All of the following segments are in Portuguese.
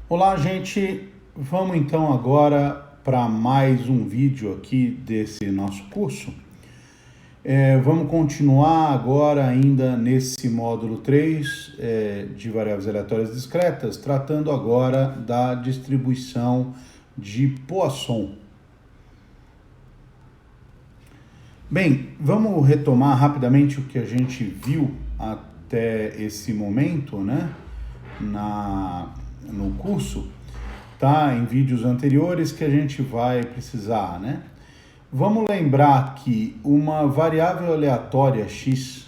Olá, gente. Vamos então agora para mais um vídeo aqui desse nosso curso. Vamos continuar agora ainda nesse módulo 3 de variáveis aleatórias discretas, tratando agora da distribuição de Poisson. Bem, vamos retomar rapidamente o que a gente viu até esse momento, né, no curso, tá? Em vídeos anteriores que a gente vai precisar, né? Vamos lembrar que uma variável aleatória x,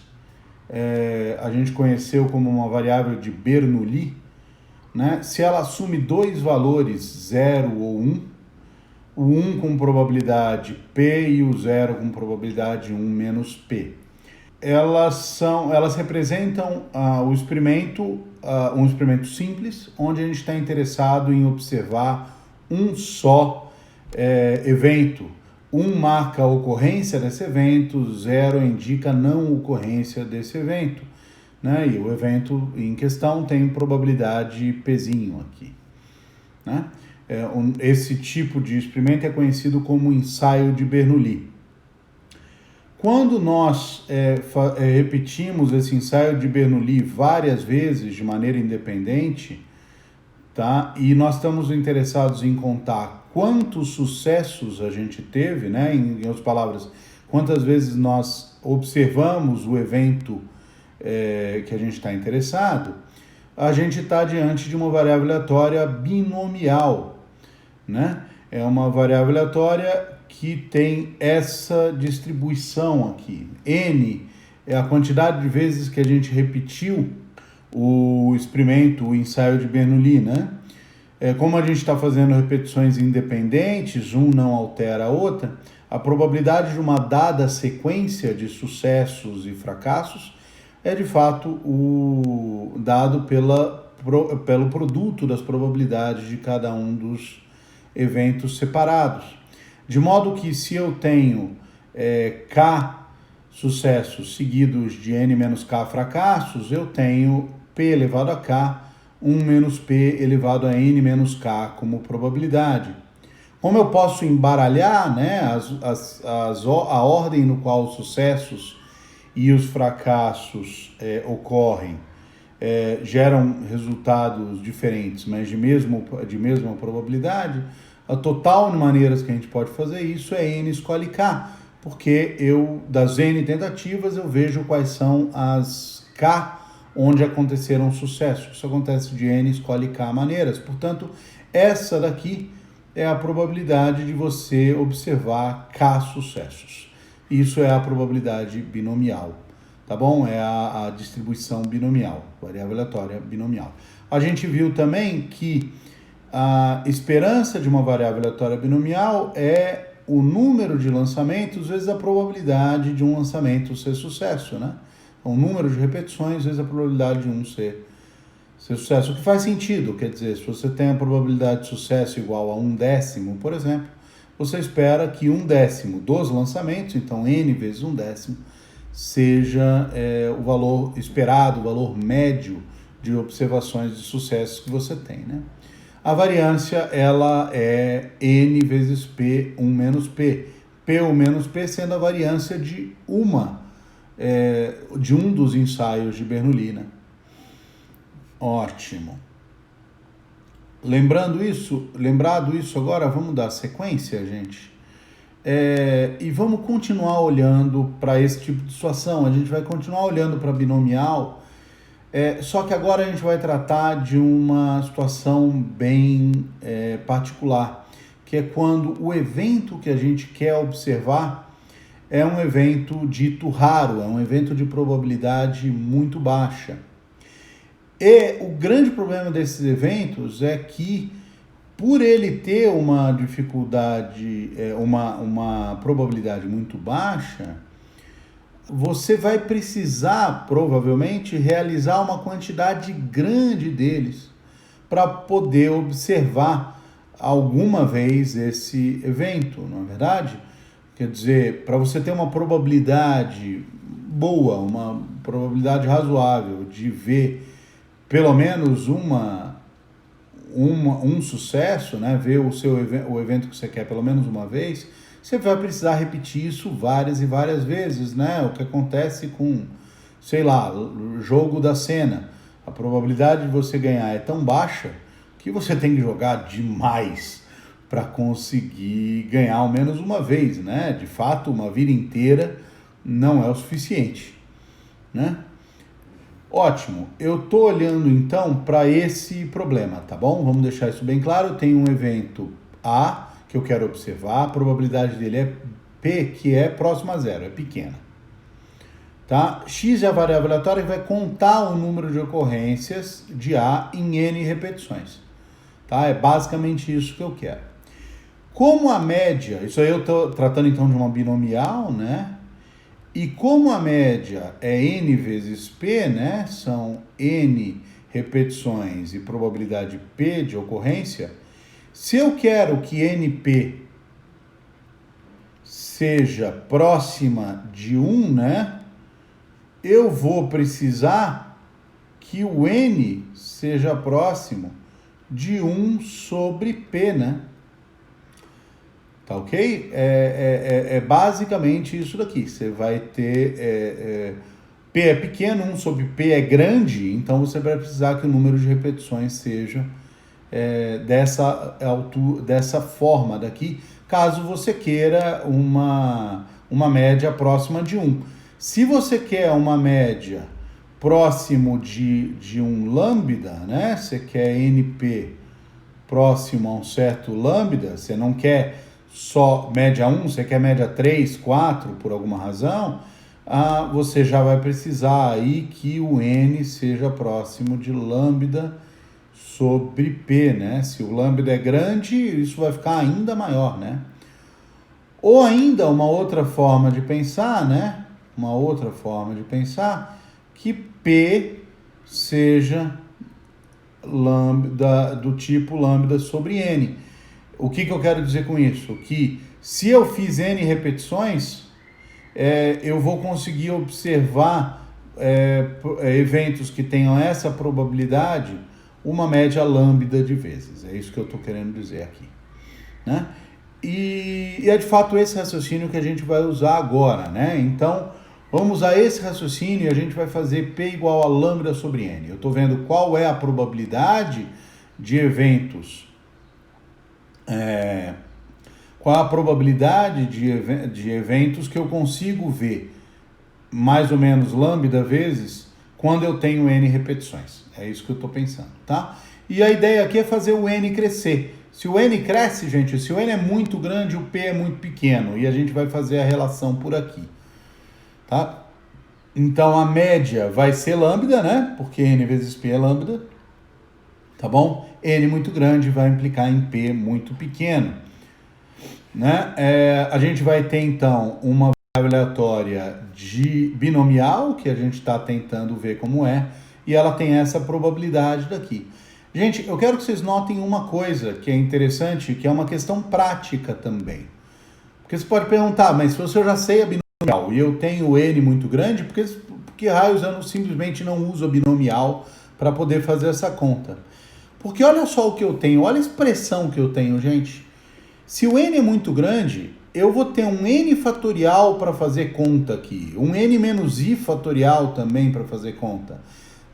a gente conheceu como uma variável de Bernoulli, né? Se ela assume dois valores, 0 ou 1, o 1 com probabilidade P e o 0 com probabilidade 1 menos P. Elas representam um experimento simples, onde a gente está interessado em observar um só evento. 1 marca a ocorrência desse evento, 0 indica a não ocorrência desse evento, né? E o evento em questão tem probabilidade Pzinho aqui, né? Esse tipo de experimento é conhecido como ensaio de Bernoulli. Quando nós repetimos esse ensaio de Bernoulli várias vezes de maneira independente, tá? E nós estamos interessados em contar quantos sucessos a gente teve, né? Em outras palavras, quantas vezes nós observamos o evento que a gente está interessado, a gente está diante de uma variável aleatória binomial, né? É uma variável aleatória que tem essa distribuição aqui. N é a quantidade de vezes que a gente repetiu o experimento, o ensaio de Bernoulli, né? Como a gente está fazendo repetições independentes, um não altera a outra, a probabilidade de uma dada sequência de sucessos e fracassos é de fato o dado pelo produto das probabilidades de cada um dos eventos separados. De modo que se eu tenho K sucessos seguidos de N menos K fracassos, eu tenho P elevado a K, 1 menos P elevado a N menos K como probabilidade. Como eu posso embaralhar, né, a ordem no qual os sucessos e os fracassos ocorrem, geram resultados diferentes, mas de mesma probabilidade, a total de maneiras que a gente pode fazer isso é N escolhe K, porque das N tentativas, eu vejo quais são as K onde aconteceram sucessos. Isso acontece de N escolhe K maneiras. Portanto, essa daqui é a probabilidade de você observar K sucessos. Isso é a probabilidade binomial, tá bom? É a distribuição binomial, variável aleatória binomial. A gente viu também que a esperança de uma variável aleatória binomial é o número de lançamentos vezes a probabilidade de um lançamento ser sucesso, né? Então, o número de repetições vezes a probabilidade de um ser sucesso. O que faz sentido, quer dizer, se você tem a probabilidade de sucesso igual a 1/10, por exemplo, você espera que 1/10 dos lançamentos, então N vezes 1/10, seja o valor esperado, o valor médio de observações de sucesso que você tem, né? A variância, ela é N vezes P, 1 menos P. P, 1 menos P sendo a variância de um dos ensaios de Bernoulli, né? Ótimo. Lembrado isso agora, vamos dar sequência, gente. E vamos continuar olhando para esse tipo de situação. A gente vai continuar olhando para binomial, só que agora a gente vai tratar de uma situação bem particular, que é quando o evento que a gente quer observar é um evento dito raro, é um evento de probabilidade muito baixa. E o grande problema desses eventos é que, por ele ter uma dificuldade, uma probabilidade muito baixa, você vai precisar, provavelmente, realizar uma quantidade grande deles para poder observar alguma vez esse evento, não é verdade? Quer dizer, para você ter uma probabilidade boa, uma probabilidade razoável de ver pelo menos um sucesso, né, ver o evento que você quer pelo menos uma vez, você vai precisar repetir isso várias e várias vezes, né? O que acontece com, sei lá, o jogo da cena. A probabilidade de você ganhar é tão baixa que você tem que jogar demais para conseguir ganhar ao menos uma vez, né? De fato, uma vida inteira não é o suficiente, né? Ótimo, eu tô olhando então para esse problema, tá bom? Vamos deixar isso bem claro. Tem um evento A que eu quero observar, a probabilidade dele é P, que é próxima a zero, é pequena. Tá? X é a variável aleatória que vai contar o número de ocorrências de A em N repetições. Tá? É basicamente isso que eu quero. Como a média, isso aí eu estou tratando então de uma binomial, né? E como a média é N vezes P, né? São N repetições e probabilidade P de ocorrência. Se eu quero que NP seja próxima de 1, né? Eu vou precisar que o N seja próximo de 1 sobre P, né? Tá ok? É basicamente isso daqui. Você vai ter... P é pequeno, 1 sobre P é grande, então você vai precisar que o número de repetições seja dessa forma daqui, caso você queira uma média próxima de 1. Se você quer uma média próximo de um lambda, né? Você quer NP próximo a um certo lambda, você não quer só média 1, você quer média 3, 4, por alguma razão, você já vai precisar aí que o N seja próximo de lambda sobre P, né? Se o lambda é grande, isso vai ficar ainda maior, né? Ou ainda uma outra forma de pensar, né? Uma outra forma de pensar que P seja lambda do tipo lambda sobre N. O que eu quero dizer com isso? Que se eu fiz N repetições, eu vou conseguir observar eventos que tenham essa probabilidade uma média lambda de vezes. É isso que eu estou querendo dizer aqui, né? E é de fato esse raciocínio que a gente vai usar agora, né? Então, vamos usar esse raciocínio e a gente vai fazer P igual a lambda sobre N. Eu estou vendo qual é a probabilidade de eventos... qual a probabilidade de eventos que eu consigo ver mais ou menos lambda vezes quando eu tenho N repetições. É isso que eu estou pensando, tá? E a ideia aqui é fazer o N crescer. Se o N cresce, gente, se o N é muito grande, o P é muito pequeno. E a gente vai fazer a relação por aqui, tá? Então, a média vai ser lambda, né? Porque N vezes P é lambda, tá bom? N muito grande vai implicar em P muito pequeno, né? A gente vai ter, então, uma variável aleatória de binomial, que a gente está tentando ver como é, e ela tem essa probabilidade daqui. Gente, eu quero que vocês notem uma coisa que é interessante, que é uma questão prática também. Porque você pode perguntar, mas se eu já sei a binomial e eu tenho N muito grande, por que raios eu simplesmente não uso a binomial para poder fazer essa conta? Porque olha só o que eu tenho, olha a expressão que eu tenho, gente. Se o N é muito grande, eu vou ter um N fatorial para fazer conta aqui, um N menos I fatorial também para fazer conta.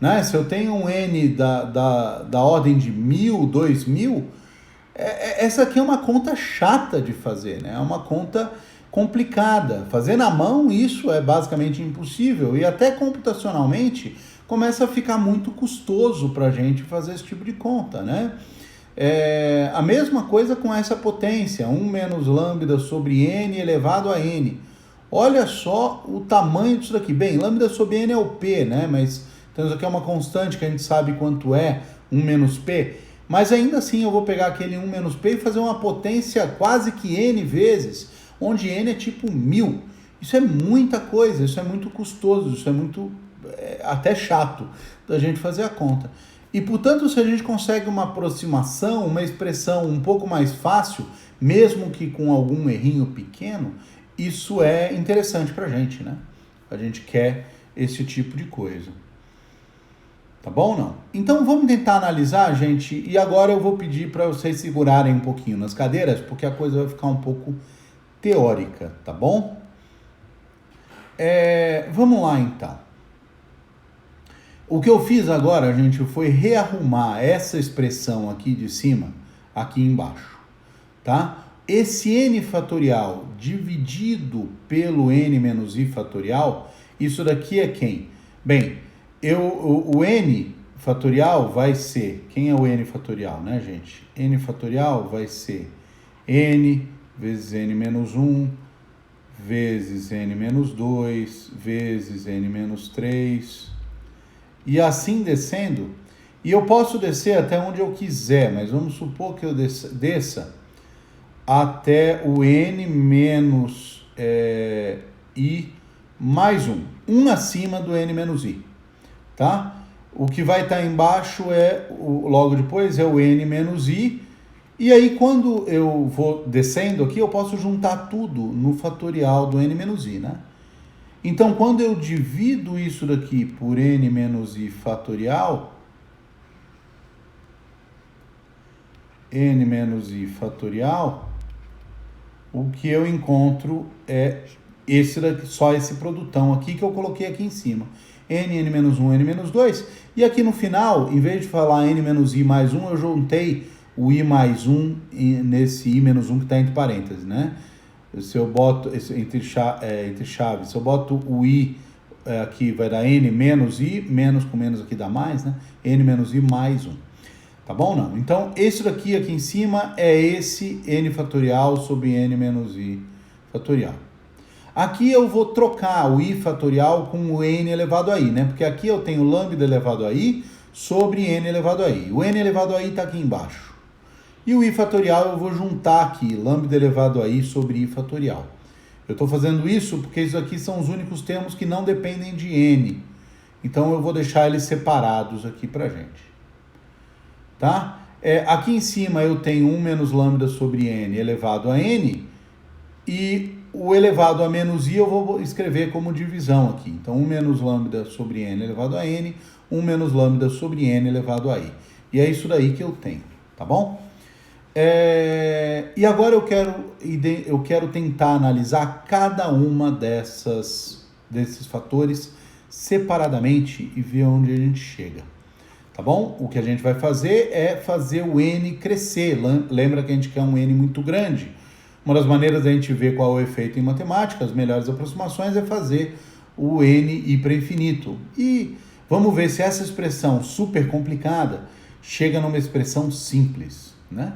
Né? Se eu tenho um N da ordem de 1000, 2000, essa aqui é uma conta chata de fazer, né? É uma conta complicada. Fazer na mão, isso é basicamente impossível. E até computacionalmente, começa a ficar muito custoso para a gente fazer esse tipo de conta, né? A mesma coisa com essa potência, 1 menos lambda sobre N elevado a N. Olha só o tamanho disso daqui. Bem, lambda sobre N é o P, né? Mas então isso aqui é uma constante que a gente sabe quanto é 1 menos P. Mas ainda assim eu vou pegar aquele 1 menos P e fazer uma potência quase que N vezes, onde N é tipo 1000. Isso é muita coisa, isso é muito custoso, isso é muito até chato da gente fazer a conta. E, portanto, se a gente consegue uma aproximação, uma expressão um pouco mais fácil, mesmo que com algum errinho pequeno, isso é interessante para a gente, né? A gente quer esse tipo de coisa. Tá bom ou não? Então vamos tentar analisar, gente, e agora eu vou pedir para vocês segurarem um pouquinho nas cadeiras, porque a coisa vai ficar um pouco teórica, tá bom? Vamos lá então. O que eu fiz agora, gente, foi rearrumar essa expressão aqui de cima, aqui embaixo, tá? Esse n fatorial dividido pelo n menos i fatorial, isso daqui é quem? Bem, o n fatorial vai ser, quem é o n fatorial, né, gente? N fatorial vai ser n vezes n menos 1, vezes n menos 2, vezes n menos 3, e assim descendo. E eu posso descer até onde eu quiser, mas vamos supor que eu desça até o n menos i mais 1. 1 acima do n menos i, tá? O que vai estar embaixo logo depois é o n menos i. E aí quando eu vou descendo aqui, eu posso juntar tudo no fatorial do n menos i, né? Então, quando eu divido isso daqui por n menos i fatorial, n menos i fatorial, o que eu encontro é esse daqui, só esse produtão aqui que eu coloquei aqui em cima. N menos 1, n menos 2. E aqui no final, em vez de falar n menos i mais 1, eu juntei o i mais 1 nesse i menos 1 que está entre parênteses, né? Se eu boto entre chaves, se eu boto o i aqui, vai dar n menos i, menos com menos aqui dá mais, né? N menos i mais 1. Tá bom ou não? Então, esse daqui em cima é esse n fatorial sobre n menos i fatorial. Aqui eu vou trocar o i fatorial com o n elevado a i, né? Porque aqui eu tenho lambda elevado a i sobre n elevado a i. O n elevado a i está aqui embaixo. E o i fatorial eu vou juntar aqui, lambda elevado a i sobre i fatorial. Eu estou fazendo isso porque isso aqui são os únicos termos que não dependem de n. Então eu vou deixar eles separados aqui pra gente. Tá? Aqui em cima eu tenho 1 menos lambda sobre n elevado a n. E o elevado a menos i eu vou escrever como divisão aqui. Então 1 menos lambda sobre n elevado a n, 1 menos lambda sobre n elevado a i. E é isso daí que eu tenho, tá bom? E agora eu quero tentar analisar cada uma desses fatores separadamente e ver onde a gente chega, tá bom? O que a gente vai fazer é fazer o n crescer. Lembra que a gente quer um n muito grande? Uma das maneiras da gente ver qual é o efeito em matemática, as melhores aproximações, é fazer o n ir para infinito. E vamos ver se essa expressão super complicada chega numa expressão simples, né?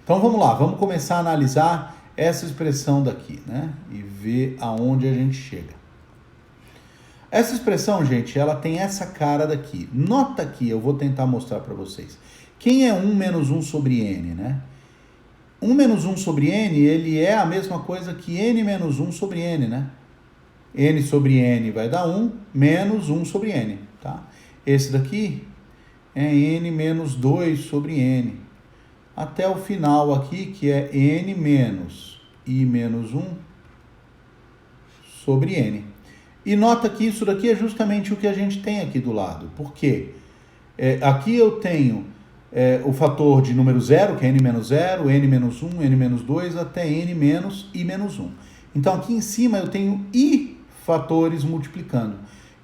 Então vamos lá, vamos começar a analisar essa expressão daqui, né? E ver aonde a gente chega. Essa expressão, gente, ela tem essa cara daqui. Nota aqui, eu vou tentar mostrar para vocês. Quem é 1 menos 1 sobre n, né? 1 menos 1 sobre n, ele é a mesma coisa que n menos 1 sobre n, né? N sobre n vai dar 1, menos 1 sobre n, tá? Esse daqui é n menos 2 sobre n. Até o final aqui, que é n menos i menos 1 sobre n. E nota que isso daqui é justamente o que a gente tem aqui do lado. Por quê? Aqui eu tenho o fator de número 0, que é n menos 0, n menos 1, n menos 2, até n menos i menos 1. Então aqui em cima eu tenho i fatores multiplicando.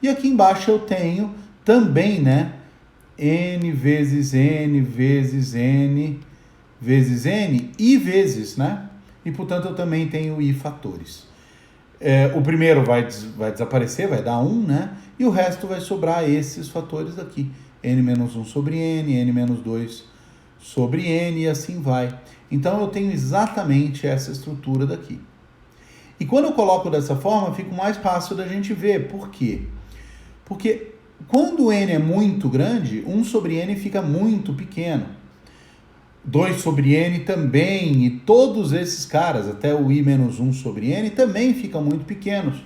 E aqui embaixo eu tenho também, né, n vezes n vezes n vezes n, i vezes, né? E, portanto, eu também tenho i fatores. O primeiro vai desaparecer, vai dar 1, né? E o resto vai sobrar esses fatores aqui. n menos 1 sobre n, n menos 2 sobre n, e assim vai. Então, eu tenho exatamente essa estrutura daqui. E quando eu coloco dessa forma, fica mais fácil da gente ver. Por quê? Porque quando n é muito grande, 1 sobre n fica muito pequeno. 2 sobre n também, e todos esses caras, até o i menos 1 sobre n, também ficam muito pequenos,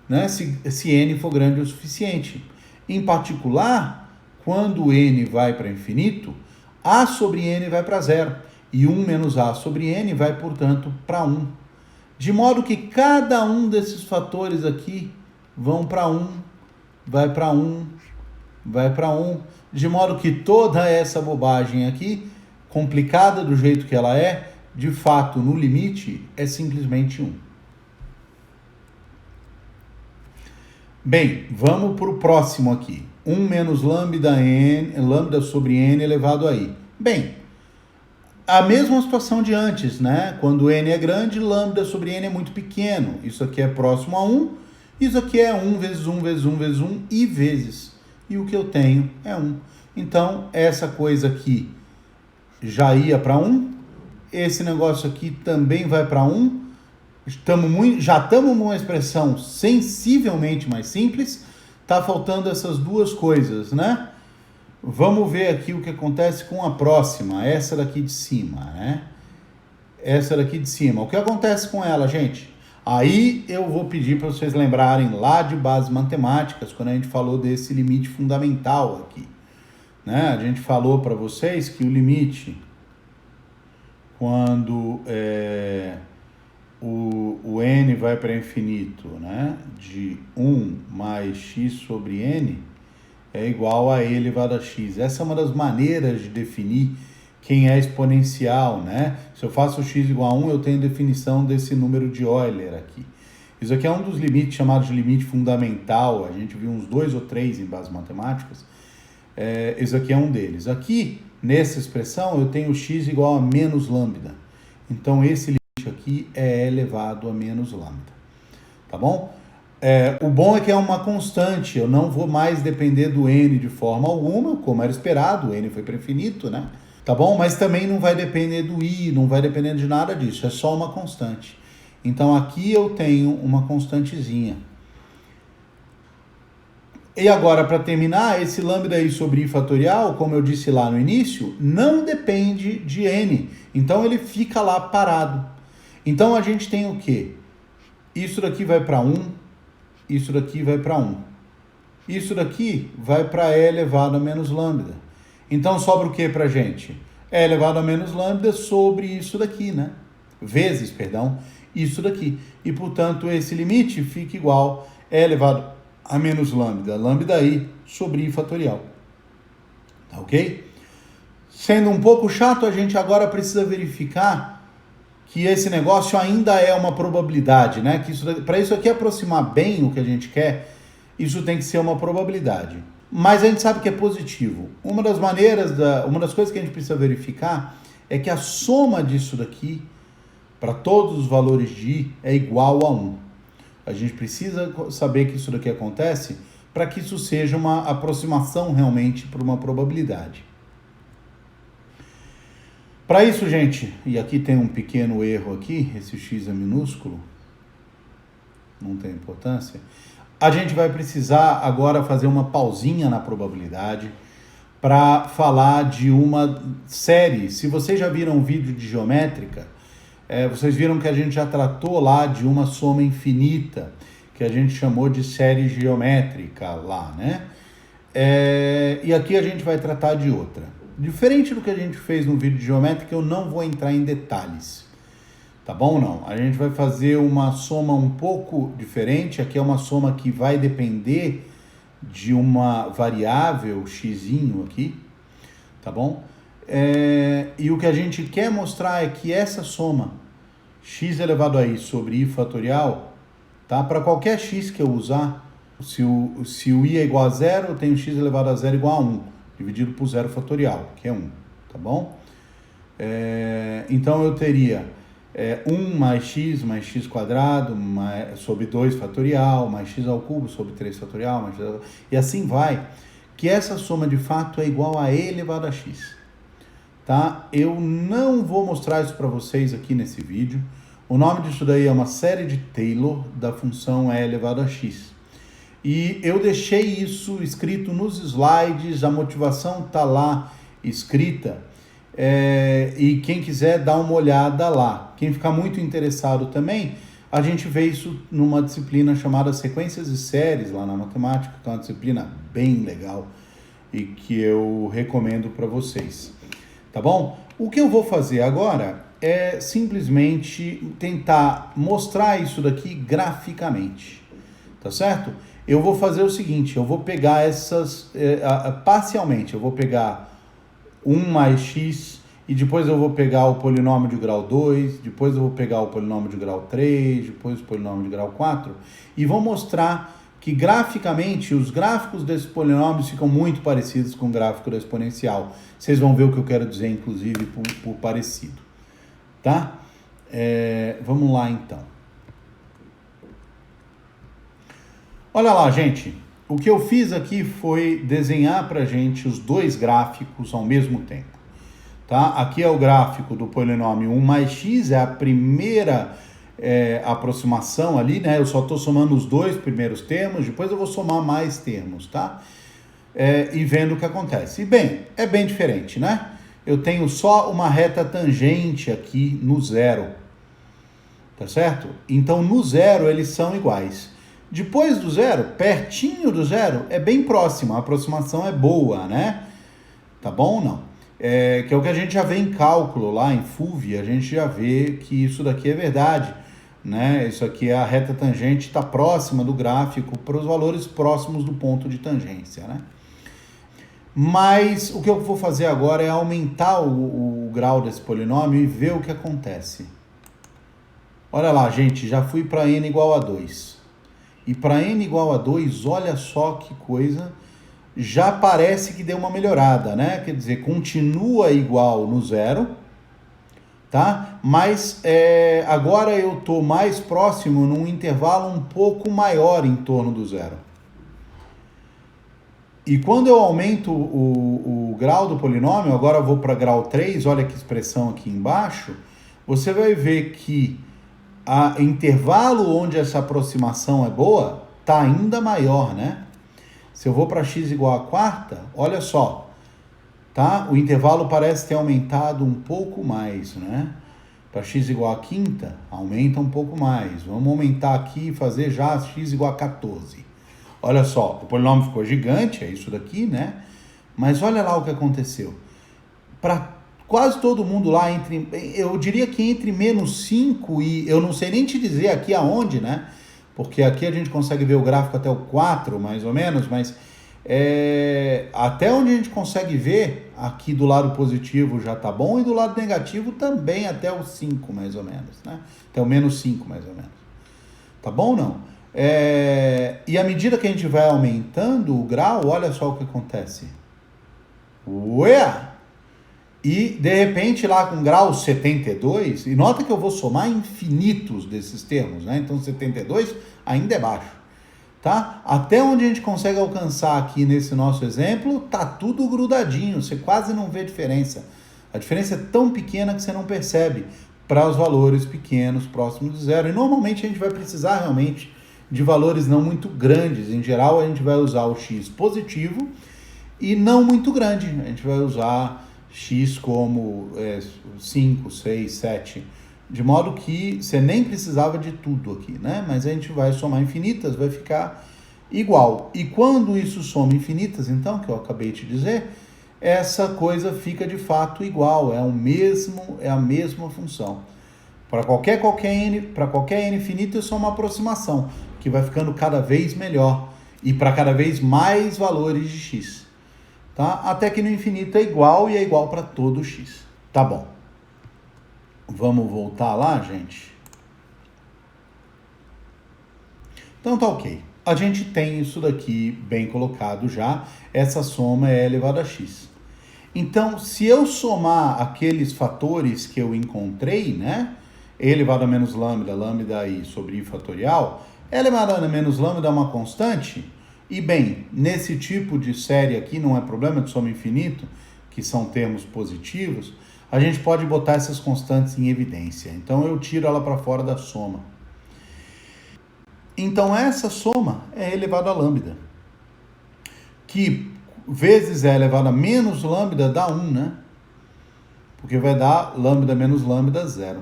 né? Se n for grande o suficiente. Em particular, quando n vai para infinito, a sobre n vai para 0, e 1 menos a sobre n vai, portanto, para 1. De modo que cada um desses fatores aqui vão para 1, vai para 1, vai para 1, de modo que toda essa bobagem aqui, complicada do jeito que ela é, de fato, no limite, é simplesmente 1. Bem, vamos para o próximo aqui. 1 menos lambda sobre n elevado a i. Bem, a mesma situação de antes, né? Quando n é grande, lambda sobre n é muito pequeno. Isso aqui é próximo a 1. Isso aqui é 1 vezes 1 vezes 1 vezes 1 e vezes. E o que eu tenho é 1. Então, essa coisa aqui já ia para 1. Esse negócio aqui também vai para 1. Já estamos numa expressão sensivelmente mais simples. Está faltando essas duas coisas, né? Vamos ver aqui o que acontece com a próxima, essa daqui de cima, né? Essa daqui de cima. O que acontece com ela, gente? Aí eu vou pedir para vocês lembrarem lá de bases matemáticas, quando a gente falou desse limite fundamental aqui, né? A gente falou para vocês que o limite, quando o n vai para infinito, né? De 1 mais x sobre n, é igual a e elevado a x. Essa é uma das maneiras de definir quem é exponencial, né? Se eu faço x igual a 1, eu tenho definição desse número de Euler aqui. Isso aqui é um dos limites chamados de limite fundamental. A gente viu uns 2 ou 3 em bases matemáticas. Esse aqui é um deles. Aqui, nessa expressão, eu tenho x igual a menos lambda. Então, esse limite aqui é elevado a menos lambda. Tá bom? O bom é que é uma constante, eu não vou mais depender do n de forma alguma, como era esperado, o n foi para infinito, né? Tá bom? Mas também não vai depender do i, não vai depender de nada disso, é só uma constante. Então aqui eu tenho uma constantezinha. E agora, para terminar, esse lambda i sobre i fatorial, como eu disse lá no início, não depende de n, então ele fica lá parado. Então a gente tem o quê? Isso daqui vai para 1, isso daqui vai para 1. Isso daqui vai para e elevado a menos lambda. Então sobra o que para a gente? E elevado a menos lambda sobre isso daqui, né? Vezes, perdão, isso daqui. E, portanto, esse limite fica igual a e elevado a menos lambda, lambda i sobre i fatorial. Tá ok? Sendo um pouco chato, a gente agora precisa verificar que esse negócio ainda é uma probabilidade, né? Que para isso aqui aproximar bem o que a gente quer, isso tem que ser uma probabilidade. Mas a gente sabe que é positivo. Uma das coisas que a gente precisa verificar é que a soma disso daqui, para todos os valores de i, é igual a 1. A gente precisa saber que isso daqui acontece para que isso seja uma aproximação realmente para uma probabilidade. Para isso, gente, e aqui tem um pequeno erro aqui, esse x é minúsculo, não tem importância, a gente vai precisar agora fazer uma pausinha na probabilidade para falar de uma série. Se vocês já viram um vídeo de geométrica, vocês viram que a gente já tratou lá de uma soma infinita, que a gente chamou de série geométrica lá, né? E aqui a gente vai tratar de outra. Diferente do que a gente fez no vídeo de geométrica, eu não vou entrar em detalhes, tá bom? Não, a gente vai fazer uma soma um pouco diferente. Aqui é uma soma que vai depender de uma variável xzinho aqui, tá bom? E o que a gente quer mostrar é que essa soma x elevado a i sobre i fatorial, tá? Para qualquer x que eu usar, se o i é igual a 0, eu tenho x elevado a 0 igual a 1. Dividido por 0 fatorial, que é 1, tá bom? Então eu teria 1 mais x quadrado sobre 2 fatorial, mais x ao cubo sobre 3 fatorial, e assim vai, que essa soma de fato é igual a e elevado a x. Tá? Eu não vou mostrar isso para vocês aqui nesse vídeo. O nome disso daí é uma série de Taylor da função e elevado a x. E eu deixei isso escrito nos slides, a motivação está lá escrita, e quem quiser dar uma olhada lá. Quem ficar muito interessado também, a gente vê isso numa disciplina chamada Sequências e Séries lá na matemática, que é uma disciplina bem legal e que eu recomendo para vocês. Tá bom? O que eu vou fazer agora é simplesmente tentar mostrar isso daqui graficamente, tá certo? eu vou fazer o seguinte, eu vou pegar essas parcialmente, eu vou pegar 1 mais x, e depois eu vou pegar o polinômio de grau 2, depois eu vou pegar o polinômio de grau 3, depois o polinômio de grau 4, e vou mostrar que graficamente os gráficos desses polinômios ficam muito parecidos com o gráfico da exponencial. Vocês vão ver o que eu quero dizer, inclusive, por parecido. Tá? Vamos lá, então. Olha lá, gente. O que eu fiz aqui foi desenhar para a gente os dois gráficos ao mesmo tempo. Tá? Aqui é o gráfico do polinômio 1 mais x, é a primeira aproximação ali, né? Eu só estou somando os dois primeiros termos, depois eu vou somar mais termos, tá? E vendo o que acontece. E bem, é bem diferente, né? Eu tenho só uma reta tangente aqui no zero, tá certo? Então, no zero, eles são iguais. Depois do zero, pertinho do zero, é bem próximo, a aproximação é boa, né? Tá bom ou não? Que é o que a gente já vê em cálculo lá em FUVE, a gente já vê que isso daqui é verdade, né? Isso aqui é a reta tangente, está próxima do gráfico para os valores próximos do ponto de tangência, né? Mas o que eu vou fazer agora é aumentar o grau desse polinômio e ver o que acontece. Olha lá, gente, já fui para n igual a 2. E para n igual a 2, olha só que coisa, já parece que deu uma melhorada, né? Quer dizer, continua igual no zero, tá? Mas agora eu estou mais próximo num intervalo um pouco maior em torno do zero. E quando eu aumento o grau do polinômio, agora eu vou para grau 3, olha que expressão aqui embaixo, você vai ver que o intervalo onde essa aproximação é boa está ainda maior, né? Se eu vou para x igual a quarta, olha só, tá? O intervalo parece ter aumentado um pouco mais, né? Para x igual a quinta, aumenta um pouco mais. Vamos aumentar aqui e fazer já x igual a 14. Olha só, o polinômio ficou gigante, é isso daqui, né? Mas olha lá o que aconteceu. Para quase todo mundo lá, eu diria que entre menos 5 e... Eu não sei nem te dizer aqui aonde, né? Porque aqui a gente consegue ver o gráfico até o 4, mais ou menos, mas até onde a gente consegue ver, aqui do lado positivo já tá bom, e do lado negativo também até o 5, mais ou menos, né? Até o menos 5, mais ou menos. Tá bom ou não? E à medida que a gente vai aumentando o grau, olha só o que acontece. Ué! E, de repente, lá com grau 72, e nota que eu vou somar infinitos desses termos, né? Então, 72 ainda é baixo, tá? Até onde a gente consegue alcançar aqui nesse nosso exemplo, tá tudo grudadinho, você quase não vê diferença. A diferença é tão pequena que você não percebe para os valores pequenos, próximos de zero. E, normalmente, a gente vai precisar realmente de valores não muito grandes. Em geral, a gente vai usar o x positivo e não muito grande. A gente vai usar x como 5, 6, 7, de modo que você nem precisava de tudo aqui, né? Mas a gente vai somar infinitas, vai ficar igual. E quando isso soma infinitas, então, que eu acabei de dizer, essa coisa fica de fato igual, é a mesma função. Para qualquer n infinito, isso é uma aproximação, que vai ficando cada vez melhor, e para cada vez mais valores de x. Tá? Até que no infinito é igual e é igual para todo x. Tá bom. Vamos voltar lá, gente? Então tá ok. A gente tem isso daqui bem colocado já. Essa soma é elevado a x. Então, se eu somar aqueles fatores que eu encontrei, né? E elevado a menos lambda, lambda i sobre i fatorial, elevado a menos lambda é uma constante. E bem, nesse tipo de série aqui, não é problema de soma infinito, que são termos positivos, a gente pode botar essas constantes em evidência. Então eu tiro ela para fora da soma. Então essa soma é elevado a lambda, que vezes é elevado a menos lambda dá 1, né? Porque vai dar lambda menos lambda 0.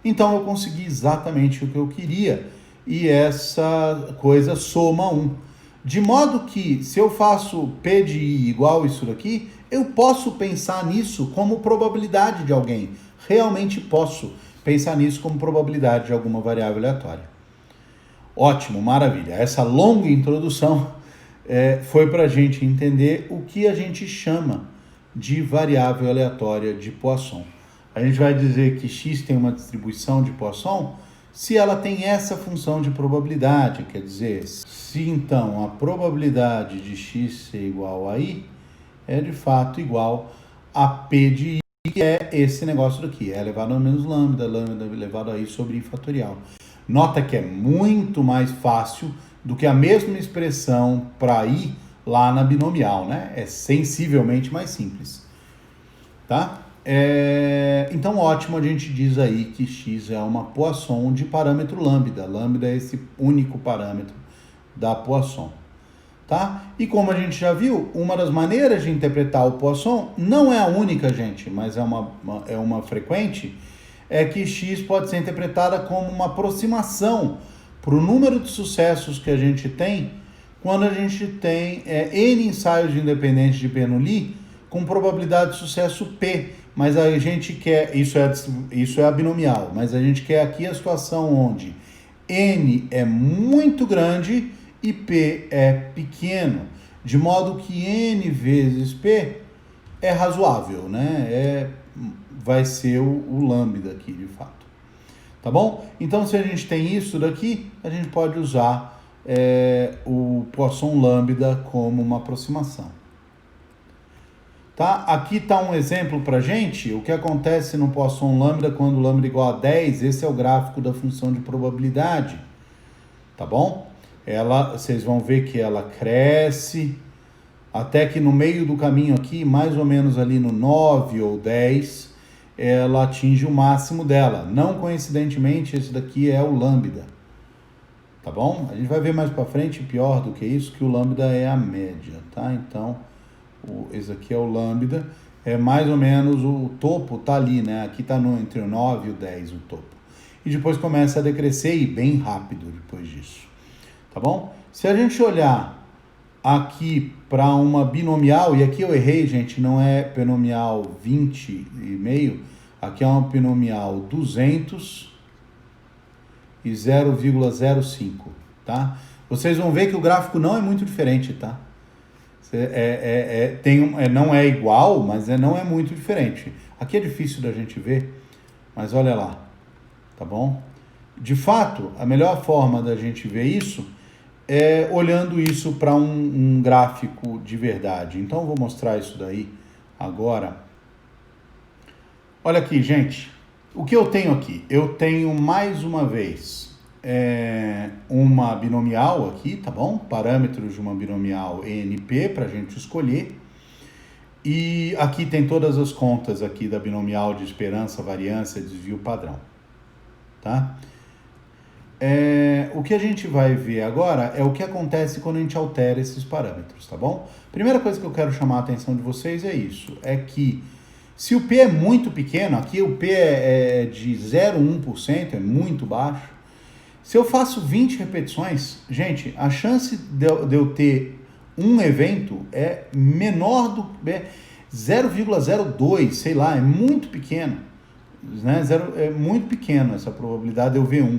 Então eu consegui exatamente o que eu queria, e essa coisa soma 1. De modo que, se eu faço P de I igual isso daqui, eu posso pensar nisso como probabilidade de alguém. Realmente posso pensar nisso como probabilidade de alguma variável aleatória. Ótimo, maravilha. Essa longa introdução foi para a gente entender o que a gente chama de variável aleatória de Poisson. A gente vai dizer que x tem uma distribuição de Poisson se ela tem essa função de probabilidade, quer dizer, se então a probabilidade de x ser igual a i é de fato igual a p de i, que é esse negócio daqui, é elevado a menos lambda, lambda elevado a i sobre i fatorial. Nota que é muito mais fácil do que a mesma expressão para i lá na binomial, né? É sensivelmente mais simples, tá? Então, ótimo, a gente diz aí que x é uma Poisson de parâmetro lambda. Lambda é esse único parâmetro da Poisson, tá? E como a gente já viu, uma das maneiras de interpretar o Poisson, não é a única, gente, mas é uma frequente, é que x pode ser interpretada como uma aproximação para o número de sucessos que a gente tem quando a gente tem n ensaios de independente de Bernoulli com probabilidade de sucesso p, mas a gente quer, isso é a binomial, mas a gente quer aqui a situação onde n é muito grande e p é pequeno, de modo que n vezes p é razoável, né? Vai ser o lambda aqui, de fato. Tá bom? Então, se a gente tem isso daqui, a gente pode usar o Poisson lambda como uma aproximação. Tá? Aqui está um exemplo para gente, o que acontece no Poisson lambda quando lambda é igual a 10, esse é o gráfico da função de probabilidade, tá bom? Vocês vão ver que ela cresce, até que no meio do caminho aqui, mais ou menos ali no 9 ou 10, ela atinge o máximo dela. Não coincidentemente, esse daqui é o lambda, tá bom? A gente vai ver mais para frente, pior do que isso, que o lambda é a média, tá? Então, esse aqui é o lambda, é mais ou menos o topo tá ali, né? Aqui tá entre o 9 e o 10 o topo. E depois começa a decrescer e bem rápido depois disso, tá bom? Se a gente olhar aqui para uma binomial, e aqui eu errei, gente, não é binomial 20,5, aqui é uma binomial 200 e 0,05, tá? Vocês vão ver que o gráfico não é muito diferente, tá? Não é igual, mas não é muito diferente. Aqui é difícil da gente ver, mas olha lá, tá bom? De fato, a melhor forma da gente ver isso é olhando isso para um gráfico de verdade. Então, eu vou mostrar isso daí agora. Olha aqui, gente. O que eu tenho aqui? Eu tenho, mais uma vez, uma binomial aqui, tá bom? Parâmetros de uma binomial NP para a gente escolher. E aqui tem todas as contas aqui da binomial de esperança, variância, desvio padrão, tá? O que a gente vai ver agora é o que acontece quando a gente altera esses parâmetros, tá bom? Primeira coisa que eu quero chamar a atenção de vocês é isso, é que se o P é muito pequeno, aqui o P é de 0,1%, é muito baixo. Se eu faço 20 repetições, gente, a chance de eu ter um evento é menor do que 0,02, sei lá, é muito pequeno, né? É muito pequeno essa probabilidade de eu ver um.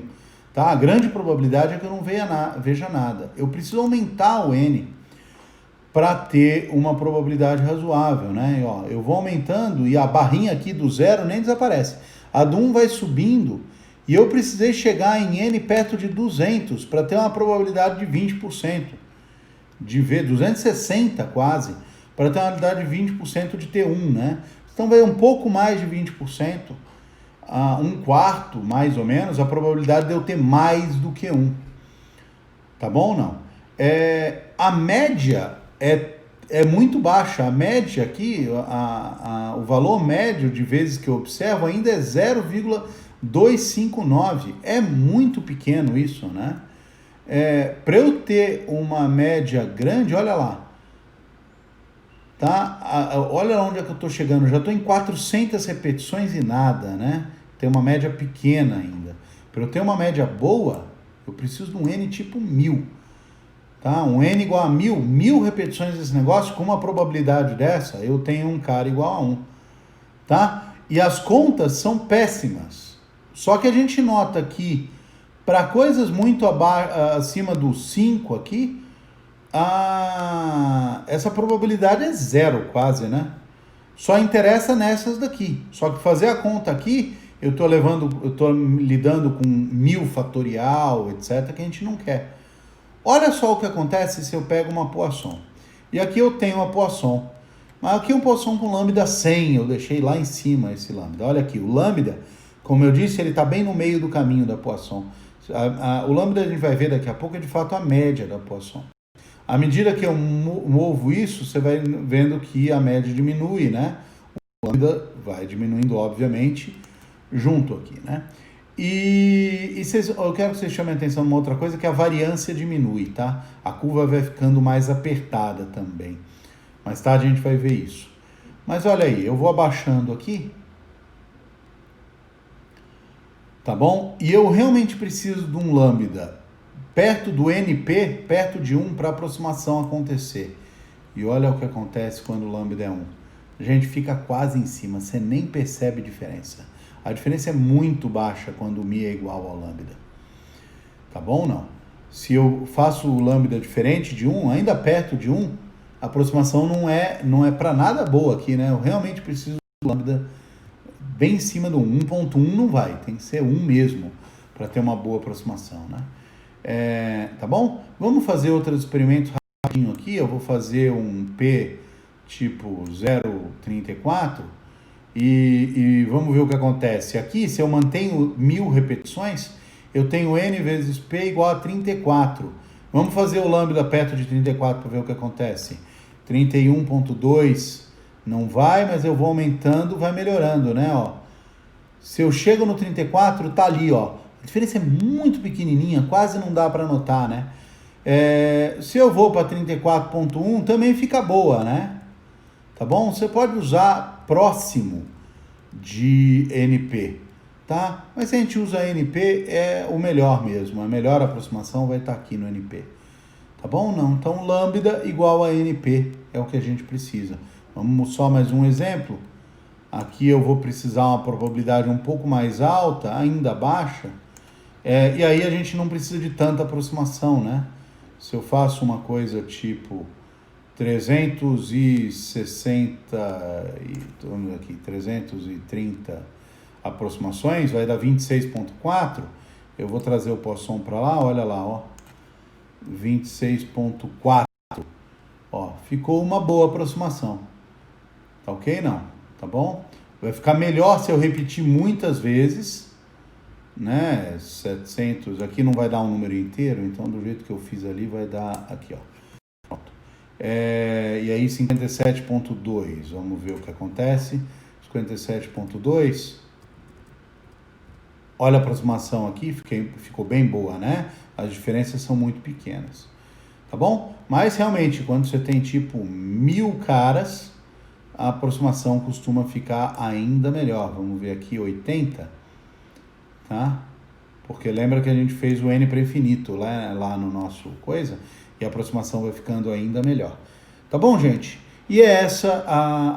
Tá? A grande probabilidade é que eu não veja nada. Eu preciso aumentar o N para ter uma probabilidade razoável, né? E, ó, eu vou aumentando e a barrinha aqui do 0 nem desaparece. A do 1 vai subindo e eu precisei chegar em N perto de 200 para ter uma probabilidade de 20%. De ver 260 quase, para ter uma probabilidade de 20% de ter 1, né? Então vai um pouco mais de 20%. Um quarto, mais ou menos, a probabilidade de eu ter mais do que 1. Tá bom ou não? A média é muito baixa. A média aqui, o valor médio de vezes que eu observo ainda é 0,259. É muito pequeno isso, né? Para eu ter uma média grande, olha lá. Tá? Olha onde é que eu estou chegando. Já estou em 400 repetições e nada, né? Tem uma média pequena ainda. Para eu ter uma média boa, eu preciso de um N tipo 1000. Tá? Um N igual a 1000 repetições desse negócio, com uma probabilidade dessa, eu tenho um cara igual a 1. Tá? E as contas são péssimas. Só que a gente nota que, Para coisas muito acima do 5 aqui, essa probabilidade é zero quase, né? Só interessa nessas daqui. Só que fazer a conta aqui, eu estou lidando com 1000 fatorial, etc., que a gente não quer. Olha só o que acontece se eu pego uma Poisson. E aqui eu tenho uma Poisson. Mas aqui um Poisson com lambda 100, eu deixei lá em cima esse lambda. Olha aqui, o lambda, como eu disse, ele está bem no meio do caminho da Poisson. O lambda a gente vai ver daqui a pouco é de fato a média da Poisson. À medida que eu movo isso, você vai vendo que a média diminui, né? O lambda vai diminuindo, obviamente, junto aqui, né? Eu quero que vocês chamem a atenção numa outra coisa, que a variância diminui, tá? A curva vai ficando mais apertada também. Mais tarde a gente vai ver isso. Mas olha aí, eu vou abaixando aqui, tá bom? E eu realmente preciso de um lambda perto do NP, perto de 1, para a aproximação acontecer. E olha o que acontece quando o lambda é 1. A gente fica quase em cima, você nem percebe diferença. A diferença é muito baixa quando o mi é igual ao lambda. Tá bom ou não? Se eu faço o lambda diferente de 1, ainda perto de 1, a aproximação não é para nada boa aqui, né? Eu realmente preciso do lambda bem em cima do 1. 1.1 não vai, tem que ser 1 mesmo para ter uma boa aproximação, né? Tá bom? Vamos fazer outros experimentos rapidinho aqui. Eu vou fazer um P tipo 0,34 e vamos ver o que acontece. Aqui, se eu mantenho 1000 repetições, eu tenho N vezes P igual a 34. Vamos fazer o lambda perto de 34 para ver o que acontece. 31,2 não vai, mas eu vou aumentando, vai melhorando, né? Ó. Se eu chego no 34, tá ali, ó. A diferença é muito pequenininha, quase não dá para notar, né? Se eu vou para 34,1, também fica boa, né? Tá bom? Você pode usar próximo de NP, tá? Mas se a gente usa NP, é o melhor mesmo. A melhor aproximação vai estar aqui no NP. Tá bom? Não. Então, lambda igual a NP é o que a gente precisa. Vamos só mais um exemplo. Aqui eu vou precisar uma probabilidade um pouco mais alta, ainda baixa. E aí a gente não precisa de tanta aproximação, né? Se eu faço uma coisa tipo 330 aproximações, vai dar 26,4. Eu vou trazer o Poisson para lá, olha lá, ó. 26,4. Ó, ficou uma boa aproximação. Tá ok? Não, tá bom? Vai ficar melhor se eu repetir muitas vezes, né? 700, aqui não vai dar um número inteiro, então do jeito que eu fiz ali vai dar aqui, ó. Pronto. E aí 57,2, vamos ver o que acontece. 57,2. Olha a aproximação aqui, ficou bem boa, né? As diferenças são muito pequenas, tá bom? Mas realmente, quando você tem tipo 1000 caras, a aproximação costuma ficar ainda melhor. Vamos ver aqui 80, tá? Porque lembra que a gente fez o N para infinito lá no nosso coisa, e a aproximação vai ficando ainda melhor. Tá bom, gente? E é essa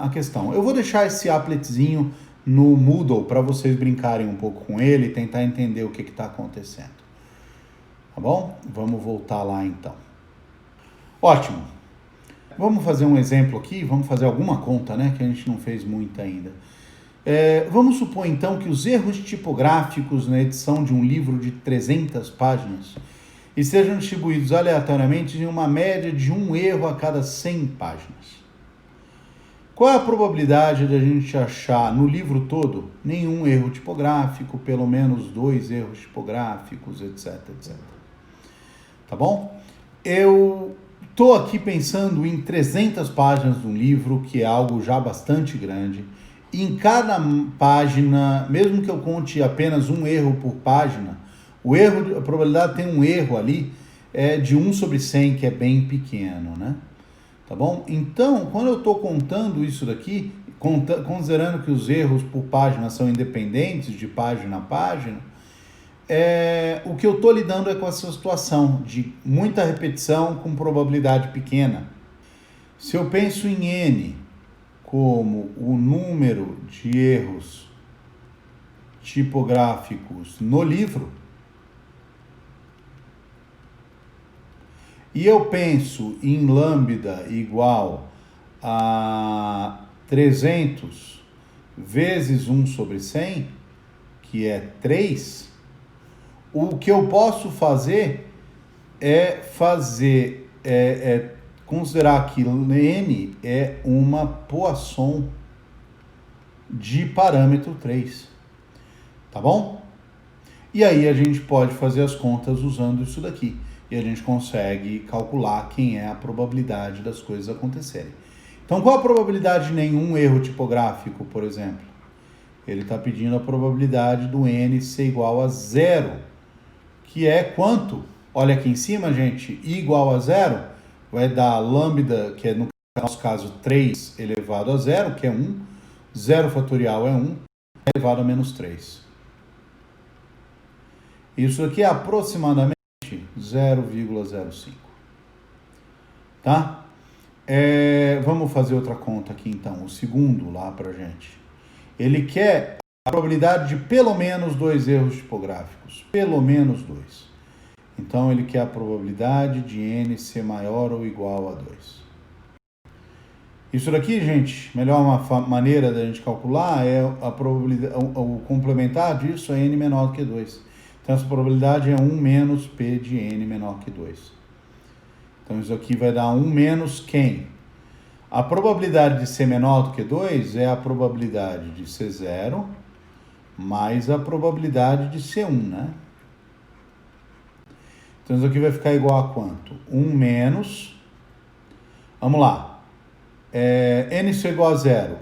a questão. Eu vou deixar esse appletzinho no Moodle para vocês brincarem um pouco com ele e tentar entender o que está acontecendo. Tá bom? Vamos voltar lá então. Ótimo. Vamos fazer um exemplo aqui, vamos fazer alguma conta, né? Que a gente não fez muita ainda. Vamos supor então que os erros tipográficos na edição de um livro de 300 páginas estejam distribuídos aleatoriamente em uma média de um erro a cada 100 páginas. Qual é a probabilidade de a gente achar no livro todo nenhum erro tipográfico, pelo menos 2 erros tipográficos, etc, etc. Tá bom? Eu estou aqui pensando em 300 páginas de um livro, que é algo já bastante grande. E em cada página, mesmo que eu conte apenas um erro por página, a probabilidade de ter um erro ali é de 1 sobre 100, que é bem pequeno, né? Tá bom? Então, quando eu estou contando isso daqui, considerando que os erros por página são independentes de página a página, o que eu estou lidando é com essa situação de muita repetição com probabilidade pequena. Se eu penso em N como o número de erros tipográficos no livro, e eu penso em lambda igual a 300 vezes 1 sobre 100, que é 3, o que eu posso fazer é considerar que n é uma Poisson de parâmetro 3, tá bom? E aí a gente pode fazer as contas usando isso daqui, e a gente consegue calcular quem é a probabilidade das coisas acontecerem. Então, qual a probabilidade de nenhum erro tipográfico, por exemplo? Ele está pedindo a probabilidade do n ser igual a 0, que é quanto? Olha aqui em cima, gente, i igual a 0 vai dar lambda, que é no nosso caso 3 elevado a 0, que é 1, 0 fatorial é 1, elevado a menos 3. Isso aqui é aproximadamente 0,05. Tá? Vamos fazer outra conta aqui então, o segundo lá pra gente. Ele quer a probabilidade de pelo menos 2 erros tipográficos. Pelo menos 2. Então ele quer a probabilidade de n ser maior ou igual a 2. Isso daqui, gente, melhor maneira da gente calcular é a probabilidade, o complementar disso é n menor que 2. Então essa probabilidade é 1 menos p de n menor que 2. Então isso aqui vai dar 1 menos quem? A probabilidade de ser menor do que 2 é a probabilidade de ser 0 mais a probabilidade de ser 1, né? Então isso aqui vai ficar igual a quanto? 1 menos... Vamos lá. N ser igual a 0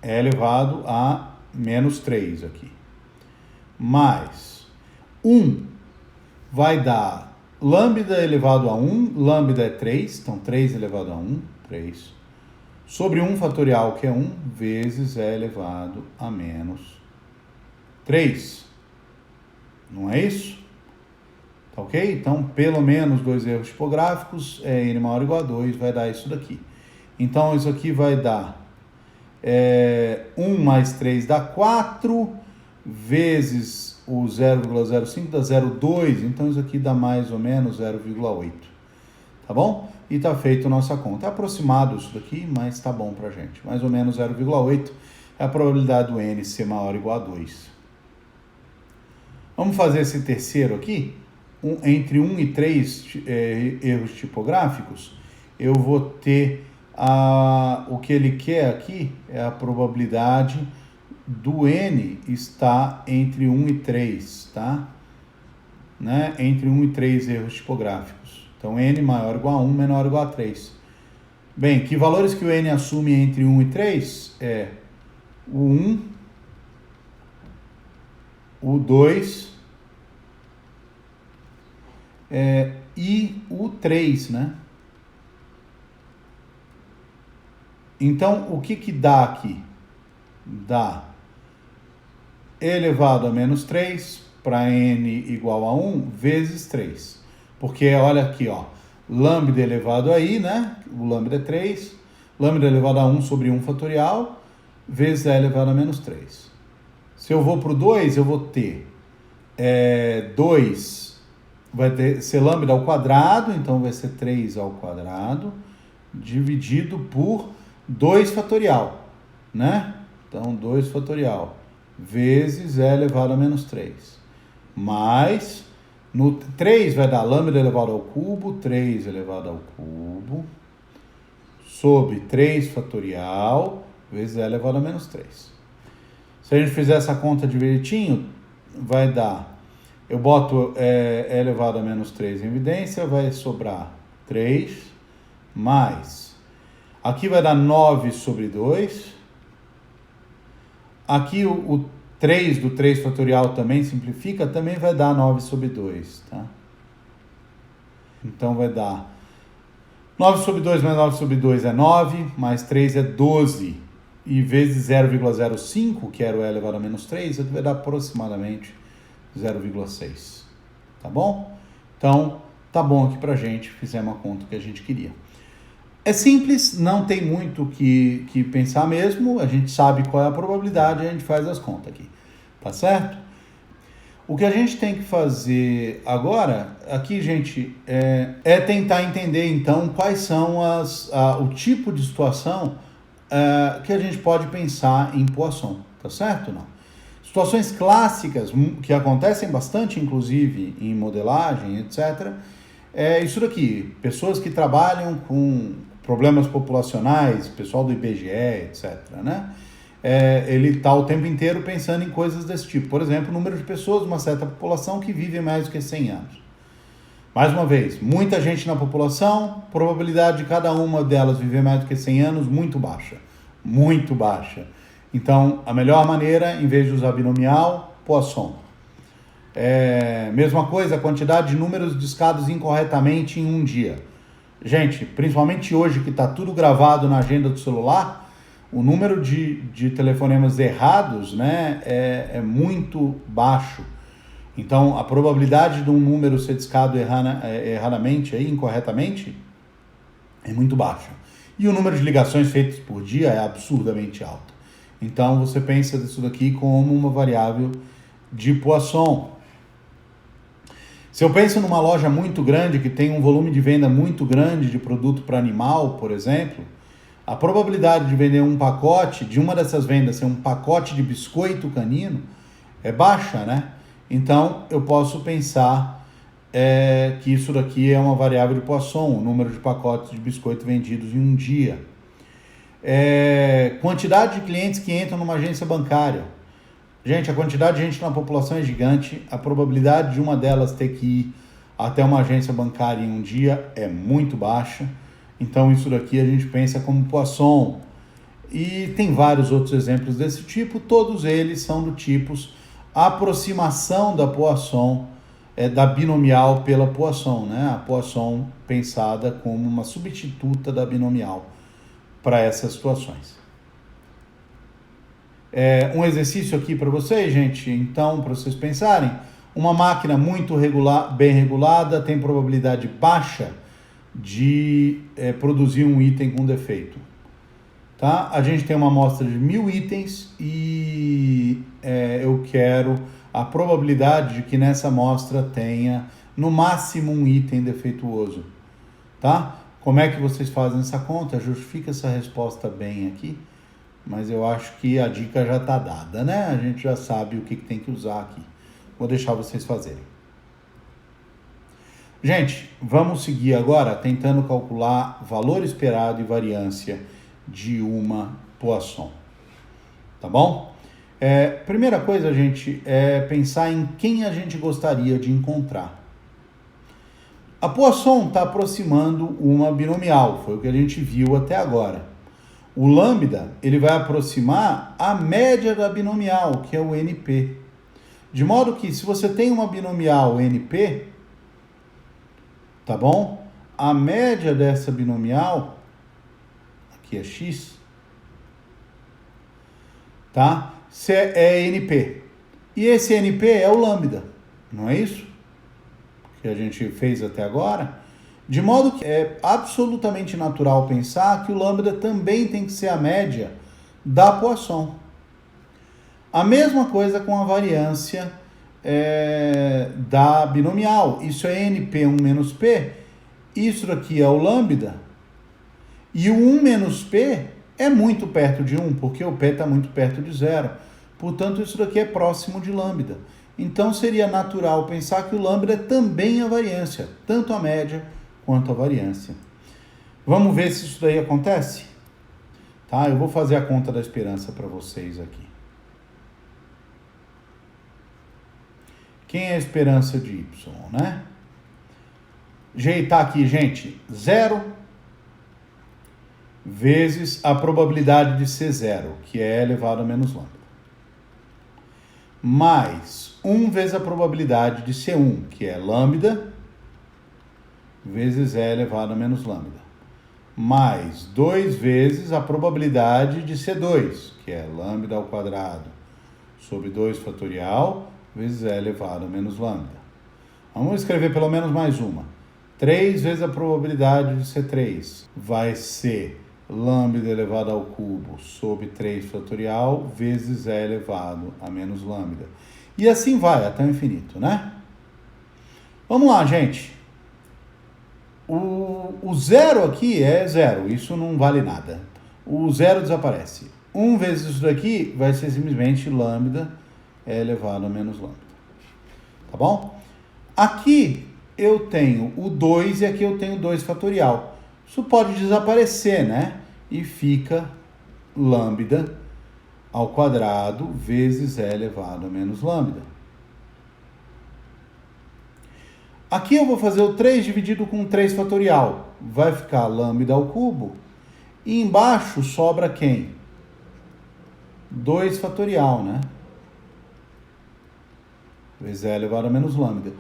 é elevado a menos 3 aqui. Mais 1 vai dar lambda elevado a 1, lambda é 3, então 3 elevado a 1, 3, sobre 1 fatorial, que é 1, vezes é elevado a menos 3. Não é isso? Tá ok? Então, pelo menos 2 erros tipográficos, n maior ou igual a 2, vai dar isso daqui. Então, isso aqui vai dar 1 mais 3 dá 4, vezes o 0,05 dá 0,2, então isso aqui dá mais ou menos 0,8, tá bom? E tá feita a nossa conta. É aproximado isso daqui, mas tá bom pra gente. Mais ou menos 0,8 é a probabilidade do n ser maior ou igual a 2. Vamos fazer esse terceiro aqui? Entre 1 e 3 erros tipográficos, eu vou ter o que ele quer aqui é a probabilidade do n está entre 1 e 3, tá? Né? Entre 1 e 3 erros tipográficos. Então, n maior ou igual a 1, menor ou igual a 3. Bem, que valores que o n assume entre 1 e 3? É o 1, o 2 e o 3, né? Então, o que dá aqui? Dá e elevado a menos 3 para n igual a 1 vezes 3. Porque olha aqui, ó, lambda elevado a i, né? O lambda é 3, lambda elevado a 1 sobre 1 fatorial, vezes a elevado a menos 3. Se eu vou para o 2, eu vou ter 2, vai ser lambda ao quadrado, então vai ser 3 ao quadrado, dividido por 2 fatorial, né? Então, 2 fatorial vezes e elevado a menos 3. Mais, no 3 vai dar lambda elevado ao cubo, 3 elevado ao cubo, sobre 3 fatorial, vezes e elevado a menos 3. Se a gente fizer essa conta direitinho, vai dar, eu boto e elevado a menos 3 em evidência, vai sobrar 3, mais, aqui vai dar 9 sobre 2, aqui o 3 do 3 fatorial também simplifica, também vai dar 9 sobre 2, tá? Então vai dar 9 sobre 2 mais 9 sobre 2 é 9, mais 3 é 12, e vezes 0,05, que era o e elevado a menos 3, vai dar aproximadamente 0,6, tá bom? Então, tá bom aqui pra gente, fizemos a conta que a gente queria. É simples, não tem muito que pensar mesmo, a gente sabe qual é a probabilidade e a gente faz as contas aqui, tá certo? O que a gente tem que fazer agora, aqui, gente, é tentar entender, então, quais são o tipo de situação que a gente pode pensar em Poisson, tá certo ou não? Situações clássicas, que acontecem bastante, inclusive, em modelagem, etc., é isso daqui. Pessoas que trabalham com problemas populacionais, pessoal do IBGE, etc., né? Ele está o tempo inteiro pensando em coisas desse tipo. Por exemplo, o número de pessoas de uma certa população que vivem mais do que 100 anos. Mais uma vez, muita gente na população, probabilidade de cada uma delas viver mais do que 100 anos, muito baixa. Muito baixa. Então, a melhor maneira, em vez de usar binomial, Poisson. Mesma coisa, a quantidade de números discados incorretamente em um dia. Gente, principalmente hoje que está tudo gravado na agenda do celular, o número de telefonemas errados, né, é muito baixo. Então, a probabilidade de um número ser discado erradamente, incorretamente, é muito baixa. E o número de ligações feitas por dia é absurdamente alto. Então, você pensa disso daqui como uma variável de Poisson. Se eu penso numa loja muito grande, que tem um volume de venda muito grande de produto para animal, por exemplo, a probabilidade de vender um pacote, de uma dessas vendas ser um pacote de biscoito canino, é baixa, né? Então, eu posso pensar que isso daqui é uma variável de Poisson, o número de pacotes de biscoito vendidos em um dia. Quantidade de clientes que entram numa agência bancária. Gente, a quantidade de gente na população é gigante, a probabilidade de uma delas ter que ir até uma agência bancária em um dia é muito baixa. Então, isso daqui a gente pensa como Poisson. E tem vários outros exemplos desse tipo, todos eles são do tipos aproximação da Poisson, da binomial pela Poisson, né? A Poisson pensada como uma substituta da binomial para essas situações. Um exercício aqui para vocês, gente, então, para vocês pensarem, uma máquina muito bem regulada tem probabilidade baixa de produzir um item com defeito. Tá? A gente tem uma amostra de 1000 itens e eu quero a probabilidade de que nessa amostra tenha no máximo um item defeituoso. Tá? Como é que vocês fazem essa conta? Justifica essa resposta bem aqui, mas eu acho que a dica já está dada, né? A gente já sabe o que tem que usar aqui. Vou deixar vocês fazerem. Gente, vamos seguir agora tentando calcular valor esperado e variância de uma Poisson, tá bom? Primeira coisa, gente, é pensar em quem a gente gostaria de encontrar. A Poisson está aproximando uma binomial, foi o que a gente viu até agora. O lambda, ele vai aproximar a média da binomial, que é o NP. De modo que, se você tem uma binomial NP, tá bom? A média dessa binomial, aqui é x, tá? É NP. E esse NP é o lambda, não é isso? Que a gente fez até agora. De modo que é absolutamente natural pensar que o lambda também tem que ser a média da Poisson. A mesma coisa com a variância da binomial. Isso é NP1 menos P. Isso daqui é o lambda. E o 1 menos P é muito perto de 1, porque o P está muito perto de 0. Portanto, isso daqui é próximo de lambda. Então, seria natural pensar que o lambda é também a variância, tanto a média quanto a variância. Vamos ver se isso daí acontece? Tá? Eu vou fazer a conta da esperança para vocês aqui. Quem é a esperança de Y, né? Tá aqui, gente, 0 vezes a probabilidade de ser 0, que é elevado a menos lambda. Mais 1 vezes a probabilidade de ser 1, que é lambda, vezes E elevado a menos lambda. Mais 2 vezes a probabilidade de ser 2, que é lambda ao quadrado, sobre 2 fatorial, vezes E elevado a menos lambda. Vamos escrever pelo menos mais uma. 3 vezes a probabilidade de ser 3 vai ser lambda elevado ao cubo sobre 3 fatorial vezes E elevado a menos lambda. E assim vai até o infinito, né? Vamos lá, gente. O zero aqui é zero, isso não vale nada. O zero desaparece. 1 vezes isso daqui vai ser simplesmente lambda elevado a menos lambda. Tá bom? Aqui eu tenho o 2 e aqui eu tenho 2 fatorial. Isso pode desaparecer, né? E fica lambda ao quadrado vezes e elevado a menos lambda. Aqui eu vou fazer o 3 dividido com 3 fatorial. Vai ficar lambda ao cubo. E embaixo sobra quem? 2 fatorial, né? Vezes e elevado a menos lambda.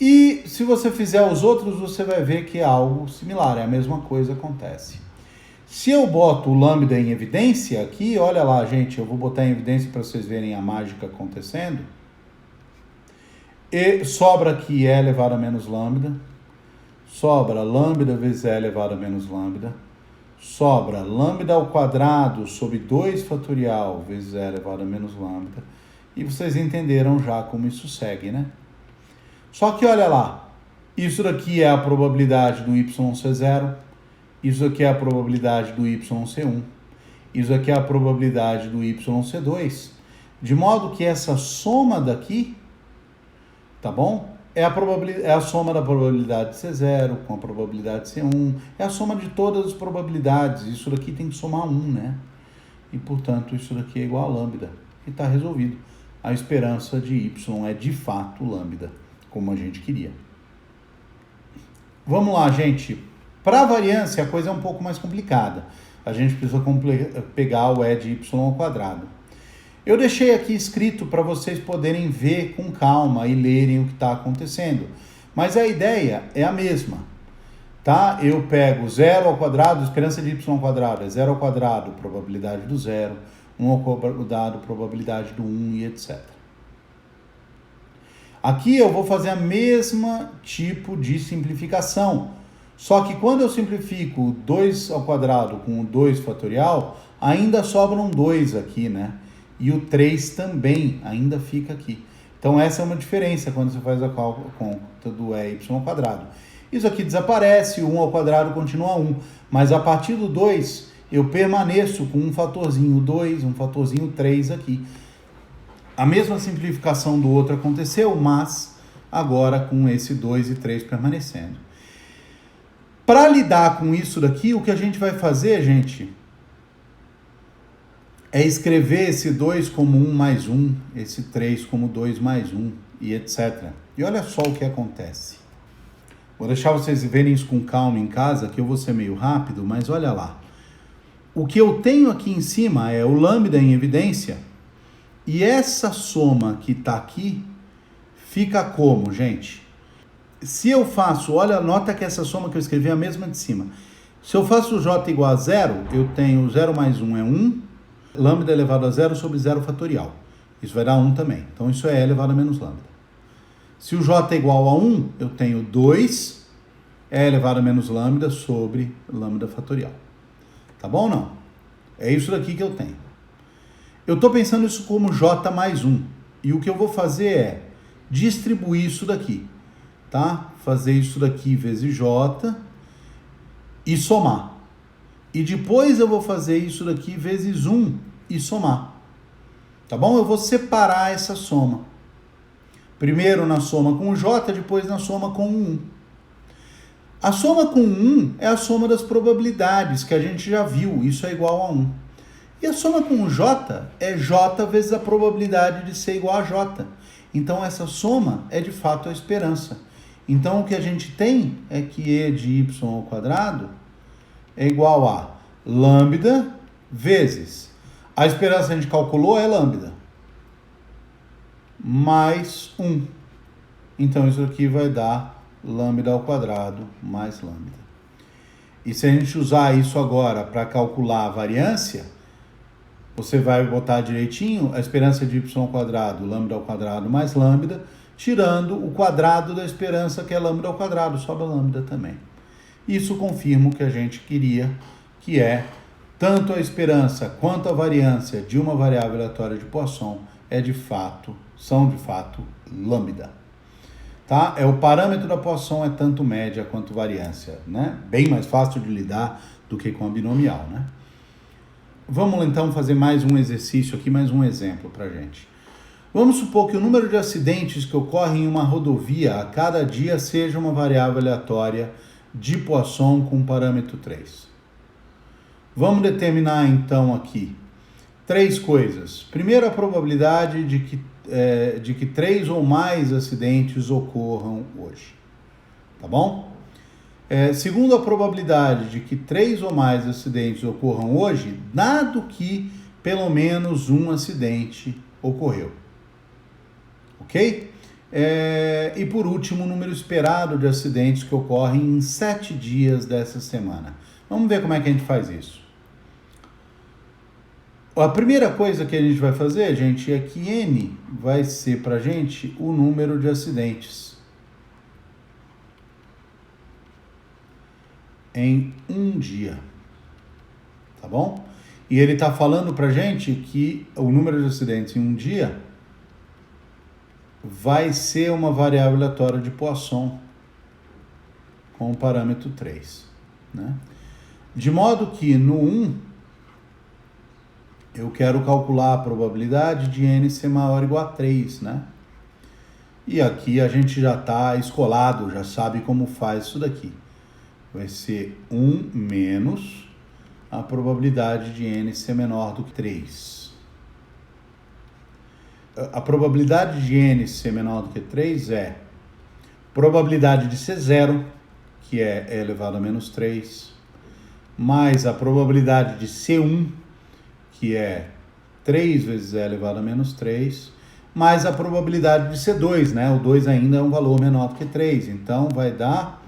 E se você fizer os outros, você vai ver que é algo similar. É a mesma coisa acontece. Se eu boto o lambda em evidência aqui, olha lá, gente, eu vou botar em evidência para vocês verem a mágica acontecendo. E sobra aqui e elevado a menos lambda, sobra lambda vezes e elevado a menos lambda, sobra lambda ao quadrado sobre 2 fatorial vezes e elevado a menos lambda, e vocês entenderam já como isso segue, né? Só que olha lá, isso daqui é a probabilidade do y ser 0, isso aqui é a probabilidade do y ser 1, isso aqui é a probabilidade do y ser 2, de modo que essa soma daqui, tá bom? É a soma da probabilidade de ser 0 com a probabilidade de ser 1. É a soma de todas as probabilidades. Isso daqui tem que somar 1, né? E, portanto, isso daqui é igual a lambda. E está resolvido. A esperança de y é de fato lambda, como a gente queria. Vamos lá, gente. Para a variância, a coisa é um pouco mais complicada. A gente precisa pegar o e de y ao quadrado. Eu deixei aqui escrito para vocês poderem ver com calma e lerem o que está acontecendo. Mas a ideia é a mesma, tá? Eu pego 0 ao quadrado, esperança de y ao quadrado é 0 ao quadrado, probabilidade do 0, 1 ao quadrado, probabilidade do 1 e etc. Aqui eu vou fazer a mesma tipo de simplificação. Só que quando eu simplifico 2 ao quadrado com o 2 fatorial, ainda sobram 2 aqui, né? E o 3 também ainda fica aqui. Então essa é uma diferença quando você faz a conta do e y ao quadrado. Isso aqui desaparece, o 1 ao quadrado continua 1. Mas a partir do 2, eu permaneço com um fatorzinho 2, um fatorzinho 3 aqui. A mesma simplificação do outro aconteceu, mas agora com esse 2 e 3 permanecendo. Para lidar com isso daqui, o que a gente vai fazer, gente, é escrever esse 2 como 1 mais 1, esse 3 como 2 mais 1 e etc. E olha só o que acontece. Vou deixar vocês verem isso com calma em casa, que eu vou ser meio rápido, mas olha lá. O que eu tenho aqui em cima é o lambda em evidência, e essa soma que está aqui fica como, gente? Se eu faço, olha, nota que essa soma que eu escrevi é a mesma de cima. Se eu faço j igual a 0, eu tenho 0 mais 1 é 1, lambda elevado a 0 sobre 0 fatorial. Isso vai dar 1 também. Então, isso é e elevado a menos lambda. Se o j é igual a 1, eu tenho 2 e elevado a menos lambda sobre lambda fatorial. Tá bom ou não? É isso daqui que eu tenho. Eu estou pensando isso como j mais 1. E o que eu vou fazer é distribuir isso daqui. Tá? Fazer isso daqui vezes j e somar. E depois eu vou fazer isso daqui vezes 1 e somar. Tá bom? Eu vou separar essa soma. Primeiro na soma com o j, depois na soma com o 1. A soma com 1 é a soma das probabilidades, que a gente já viu. Isso é igual a 1. E a soma com o j é j vezes a probabilidade de ser igual a j. Então essa soma é de fato a esperança. Então o que a gente tem é que e de y ao quadrado é igual a lambda vezes, a esperança a gente calculou é lambda, mais 1. Então isso aqui vai dar lambda ao quadrado mais lambda. E se a gente usar isso agora para calcular a variância, você vai botar direitinho a esperança de y ao quadrado, lambda ao quadrado mais lambda, tirando o quadrado da esperança, que é lambda ao quadrado, sobra lambda também. Isso confirma o que a gente queria, que é tanto a esperança quanto a variância de uma variável aleatória de Poisson são de fato lambda. Tá? O parâmetro da Poisson é tanto média quanto variância, né? Bem mais fácil de lidar do que com a binomial, né? Vamos então fazer mais um exercício aqui, mais um exemplo para gente. Vamos supor que o número de acidentes que ocorrem em uma rodovia a cada dia seja uma variável aleatória de Poisson com parâmetro 3. Vamos determinar então aqui 3 coisas. Primeiro, a probabilidade de que 3 ou mais acidentes ocorram hoje. Tá bom? Segundo, a probabilidade de que 3 ou mais acidentes ocorram hoje, dado que pelo menos um acidente ocorreu. Ok? E por último, o número esperado de acidentes que ocorrem em 7 dias dessa semana. Vamos ver como é que a gente faz isso. A primeira coisa que a gente vai fazer, gente, é que N vai ser para a gente o número de acidentes em um dia. Tá bom? E ele está falando para a gente que o número de acidentes em um dia vai ser uma variável aleatória de Poisson com o parâmetro 3. Né? De modo que no 1, eu quero calcular a probabilidade de N ser maior ou igual a 3, né? E aqui a gente já está escolado, já sabe como faz isso daqui. Vai ser 1 menos a probabilidade de N ser menor do que 3. A probabilidade de N ser menor do que 3 é probabilidade de ser 0, que é E elevado a menos 3, mais a probabilidade de ser 1, que é 3 vezes E elevado a menos 3, mais a probabilidade de ser 2, né? O 2 ainda é um valor menor do que 3, então vai dar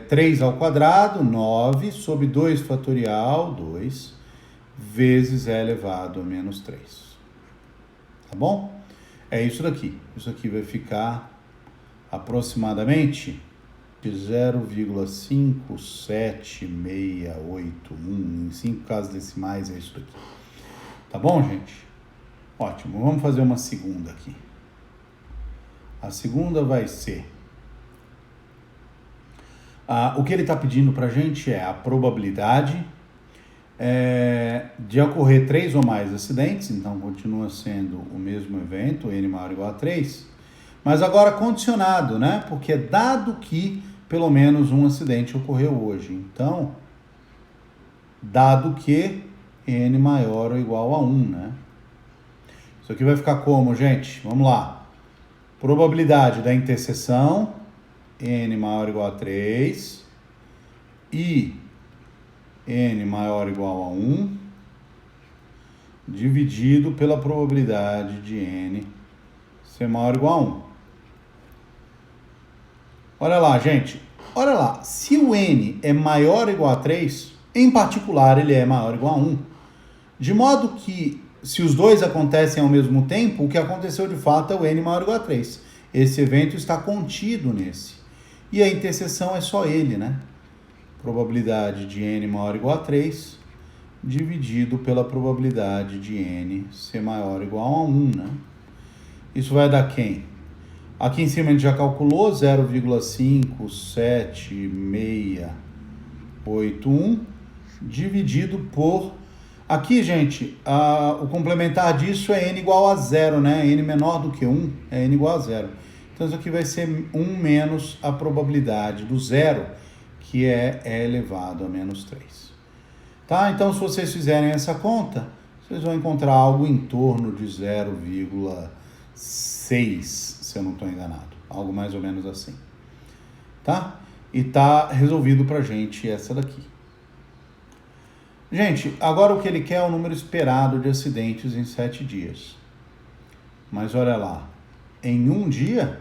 3 ao quadrado, 9, sobre 2 fatorial, 2, vezes E elevado a menos 3. Tá bom? É isso daqui. Isso aqui vai ficar aproximadamente de 0,57681, em 5 casas decimais é isso daqui. Tá bom, gente? Ótimo. Vamos fazer uma segunda aqui. A segunda vai ser... o que ele está pedindo para a gente é a probabilidade de ocorrer 3 ou mais acidentes, então continua sendo o mesmo evento, N maior ou igual a 3, mas agora condicionado, né? Porque dado que pelo menos um acidente ocorreu hoje. Então, dado que N maior ou igual a 1, né? Isso aqui vai ficar como, gente? Vamos lá. Probabilidade da interseção, N maior ou igual a 3, e N maior ou igual a 1, dividido pela probabilidade de N ser maior ou igual a 1. Olha lá, gente. Olha lá. Se o N é maior ou igual a 3, em particular, ele é maior ou igual a 1. De modo que, se os dois acontecem ao mesmo tempo, o que aconteceu de fato é o N maior ou igual a 3. Esse evento está contido nesse. E a interseção é só ele, né? Probabilidade de N maior ou igual a 3, dividido pela probabilidade de N ser maior ou igual a 1, né? Isso vai dar quem? Aqui em cima a gente já calculou 0,57681 dividido por... Aqui, gente, o complementar disso é N igual a 0, né? N menor do que 1 é N igual a 0. Então isso aqui vai ser 1 menos a probabilidade do 0, que é E elevado a menos 3. Tá? Então se vocês fizerem essa conta, vocês vão encontrar algo em torno de 0,6, se eu não estou enganado. Algo mais ou menos assim. Tá? E tá resolvido pra gente essa daqui. Gente, agora o que ele quer é o número esperado de acidentes em 7 dias. Mas olha lá, em um dia,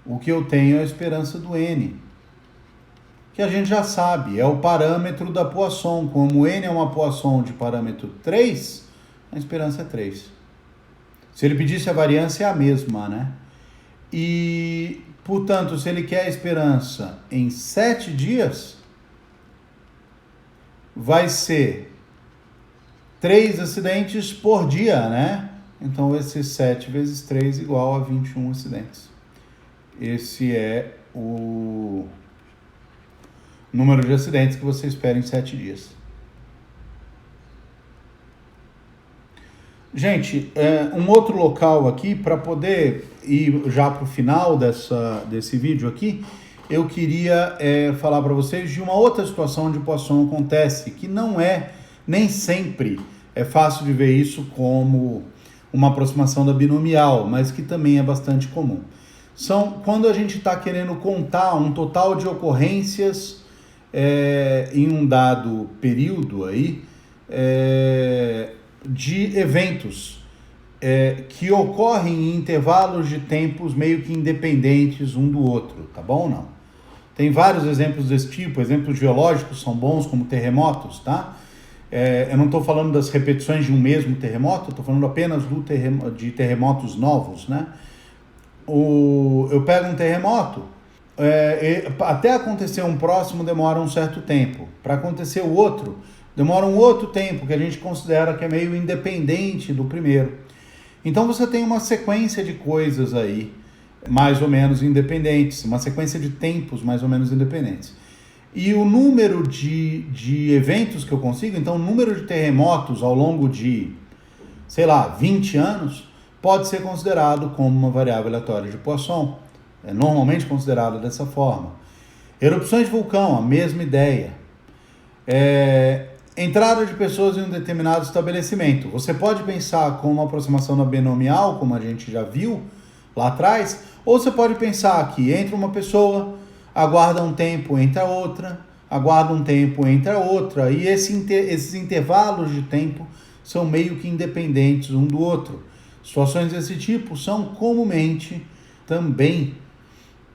o que eu tenho é a esperança do N, que a gente já sabe, é o parâmetro da Poisson. Como N é uma Poisson de parâmetro 3, a esperança é 3. Se ele pedisse a variância, é a mesma, né? E, portanto, se ele quer a esperança em 7 dias, vai ser 3 acidentes por dia, né? Então, esse 7 vezes 3 igual a 21 acidentes. Esse é o número de acidentes que você espera em 7 dias. Gente, um outro local aqui, para poder ir já para o final desse vídeo aqui, eu queria falar para vocês de uma outra situação onde o Poisson acontece, que não é, nem sempre é fácil de ver isso como uma aproximação da binomial, mas que também é bastante comum. São quando a gente está querendo contar um total de ocorrências em um dado período aí, de eventos que ocorrem em intervalos de tempos meio que independentes um do outro, tá bom ou não? Tem vários exemplos desse tipo, exemplos geológicos são bons, como terremotos, tá? Eu não estou falando das repetições de um mesmo terremoto, estou falando apenas de terremotos novos, né? Eu pego um terremoto, até acontecer um próximo demora um certo tempo, para acontecer o outro demora um outro tempo, que a gente considera que é meio independente do primeiro. Então você tem uma sequência de coisas aí, mais ou menos independentes, uma sequência de tempos mais ou menos independentes. E o número de eventos que eu consigo, então o número de terremotos ao longo de, sei lá, 20 anos, pode ser considerado como uma variável aleatória de Poisson. É normalmente considerado dessa forma. Erupções de vulcão, a mesma ideia. Entrada de pessoas em um determinado estabelecimento. Você pode pensar como uma aproximação da binomial, como a gente já viu lá atrás, ou você pode pensar que entra uma pessoa, aguarda um tempo, entra outra, aguarda um tempo, entra outra, e esses intervalos de tempo são meio que independentes um do outro. Situações desse tipo são comumente também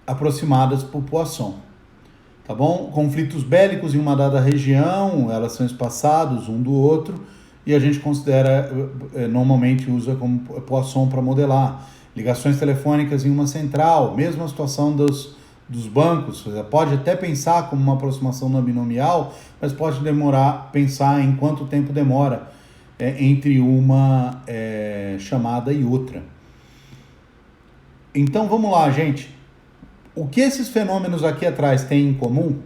aproximadas por Poisson. Tá bom? Conflitos bélicos em uma dada região, elas são espaçados um do outro, e a gente considera, normalmente usa como Poisson para modelar. Ligações telefônicas em uma central, mesma situação dos bancos, você pode até pensar como uma aproximação não binomial, mas pode pensar em quanto tempo demora entre uma chamada e outra. Então vamos lá, gente. O que esses fenômenos aqui atrás têm em comum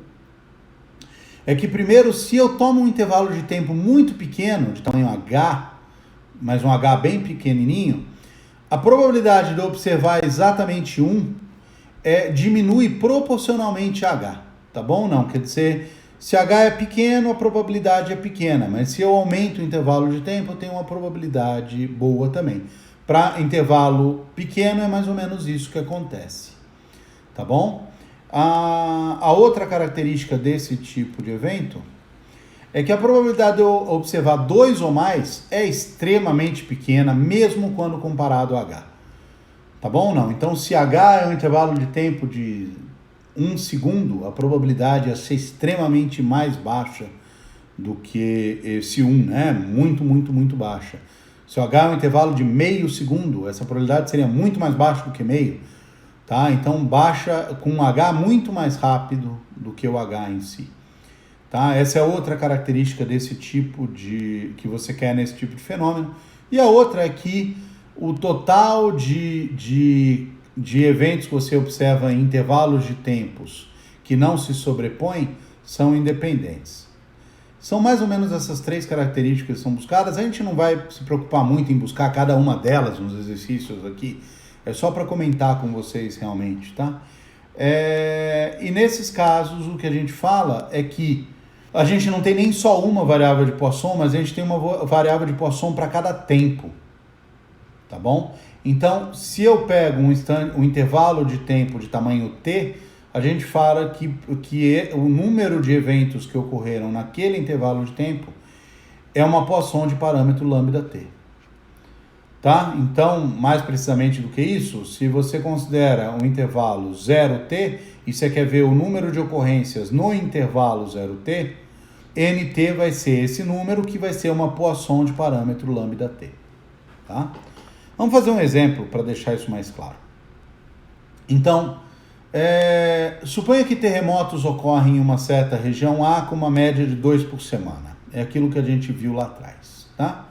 é que, primeiro, se eu tomo um intervalo de tempo muito pequeno, de tamanho H, mas um H bem pequenininho, a probabilidade de eu observar exatamente diminui proporcionalmente a H, tá bom? Não, quer dizer, se H é pequeno, a probabilidade é pequena, mas se eu aumento o intervalo de tempo, eu tenho uma probabilidade boa também. Para intervalo pequeno, é mais ou menos isso que acontece. Tá bom? A outra característica desse tipo de evento é que a probabilidade de eu observar 2 ou mais é extremamente pequena, mesmo quando comparado a H. Tá bom ou não? Então, se H é um intervalo de tempo de 1 segundo, a probabilidade é ser extremamente mais baixa do que esse 1, né? Muito, muito, muito baixa. Se o H é um intervalo de meio segundo, essa probabilidade seria muito mais baixa do que meio. Tá? Então, baixa com um H muito mais rápido do que o H em si. Tá? Essa é outra característica desse tipo que você quer nesse tipo de fenômeno. E a outra é que o total de eventos que você observa em intervalos de tempos que não se sobrepõem são independentes. São mais ou menos essas 3 características que são buscadas. A gente não vai se preocupar muito em buscar cada uma delas nos exercícios aqui. É só para comentar com vocês realmente, tá? E nesses casos, o que a gente fala é que a gente não tem nem só uma variável de Poisson, mas a gente tem uma variável de Poisson para cada tempo, tá bom? Então, se eu pego um intervalo de tempo de tamanho t, a gente fala que o número de eventos que ocorreram naquele intervalo de tempo é uma Poisson de parâmetro lambda-t. Tá? Então, mais precisamente do que isso, se você considera um intervalo 0t e você quer ver o número de ocorrências no intervalo 0t, nt vai ser esse número que vai ser uma Poisson de parâmetro lambda-t. Tá? Vamos fazer um exemplo para deixar isso mais claro. Então, suponha que terremotos ocorrem em uma certa região A com uma média de 2 por semana. É aquilo que a gente viu lá atrás. tá?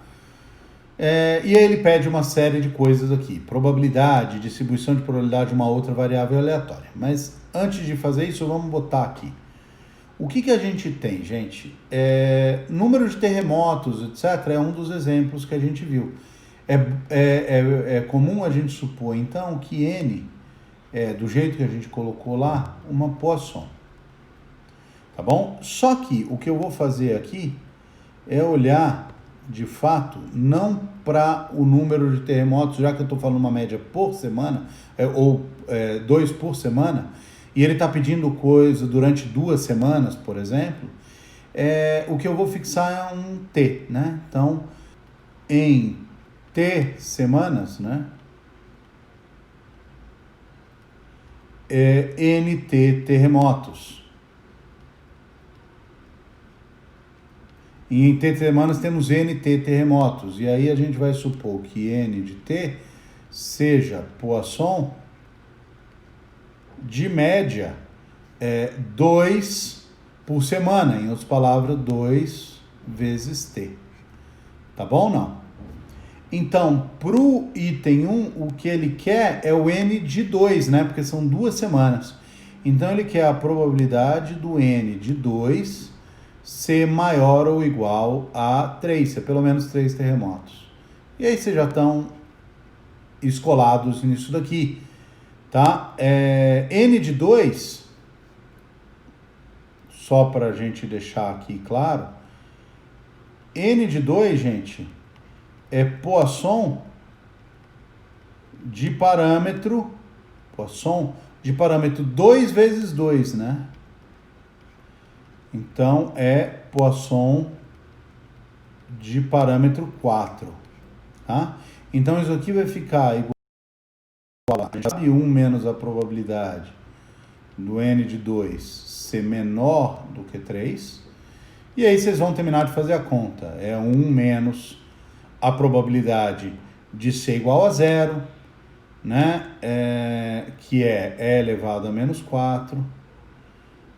E aí ele pede uma série de coisas aqui. Probabilidade, distribuição de probabilidade de uma outra variável aleatória. Mas antes de fazer isso, vamos botar aqui. O que a gente tem, gente? Número de terremotos, etc., é um dos exemplos que a gente viu. É comum a gente supor, então, que N do jeito que a gente colocou lá, uma Poisson. Tá bom? Só que o que eu vou fazer aqui é olhar, de fato, não para o número de terremotos, já que eu estou falando uma média por semana, ou 2 por semana, e ele está pedindo coisa durante 2 semanas, por exemplo, o que eu vou fixar é um T, né? Então, em T semanas, né? NT terremotos. E em T semanas temos NT terremotos. E aí a gente vai supor que N de T seja Poisson de média 2 por semana. Em outras palavras, 2 vezes T. Tá bom ou não? Então, para o item 1, o que ele quer é o N de 2, né? Porque são 2 semanas. Então, ele quer a probabilidade do N de 2 ser maior ou igual a 3, ser pelo menos 3 terremotos. E aí vocês já estão escolados nisso daqui, tá? N de 2, só para a gente deixar aqui claro, N de 2, gente, é Poisson de parâmetro 2 vezes 2, né? Então, é Poisson de parâmetro 4, tá? Então, isso aqui vai ficar igual a 1 menos a probabilidade do N de 2 ser menor do que 3. E aí, vocês vão terminar de fazer a conta. É 1 menos a probabilidade de ser igual a 0, né? Que é E elevado a menos 4,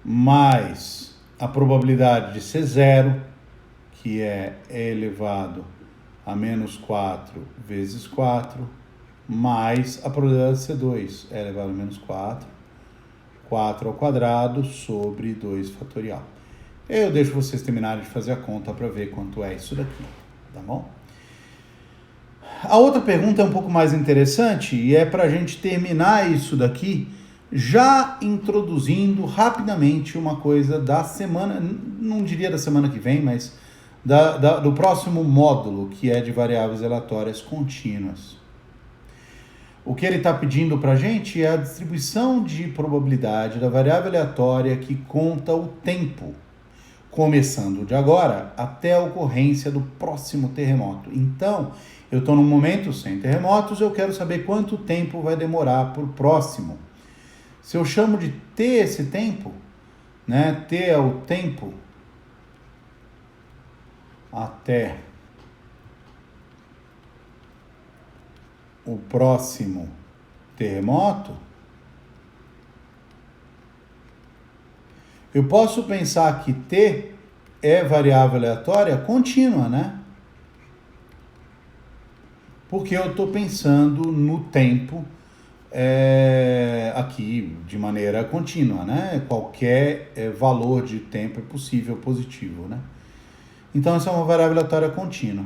mais a probabilidade de ser 0, que é E elevado a menos 4 vezes 4, mais a probabilidade de ser 2, E elevado a menos 4, 4 ao quadrado sobre 2 fatorial. Eu deixo vocês terminarem de fazer a conta para ver quanto é isso daqui, tá bom? A outra pergunta é um pouco mais interessante e é para a gente terminar isso daqui já introduzindo rapidamente uma coisa da semana, não diria da semana que vem, mas do próximo módulo, que é de variáveis aleatórias contínuas. O que ele está pedindo para a gente é a distribuição de probabilidade da variável aleatória que conta o tempo, começando de agora até a ocorrência do próximo terremoto. Então, eu estou num momento sem terremotos, eu quero saber quanto tempo vai demorar para o próximo. Se eu chamo de T esse tempo, né? T é o tempo até o próximo terremoto, eu posso pensar que T é variável aleatória contínua, né? Porque eu estou pensando no tempo aqui de maneira contínua, né? Qualquer valor de tempo é possível positivo, né? Então, essa é uma variável aleatória contínua.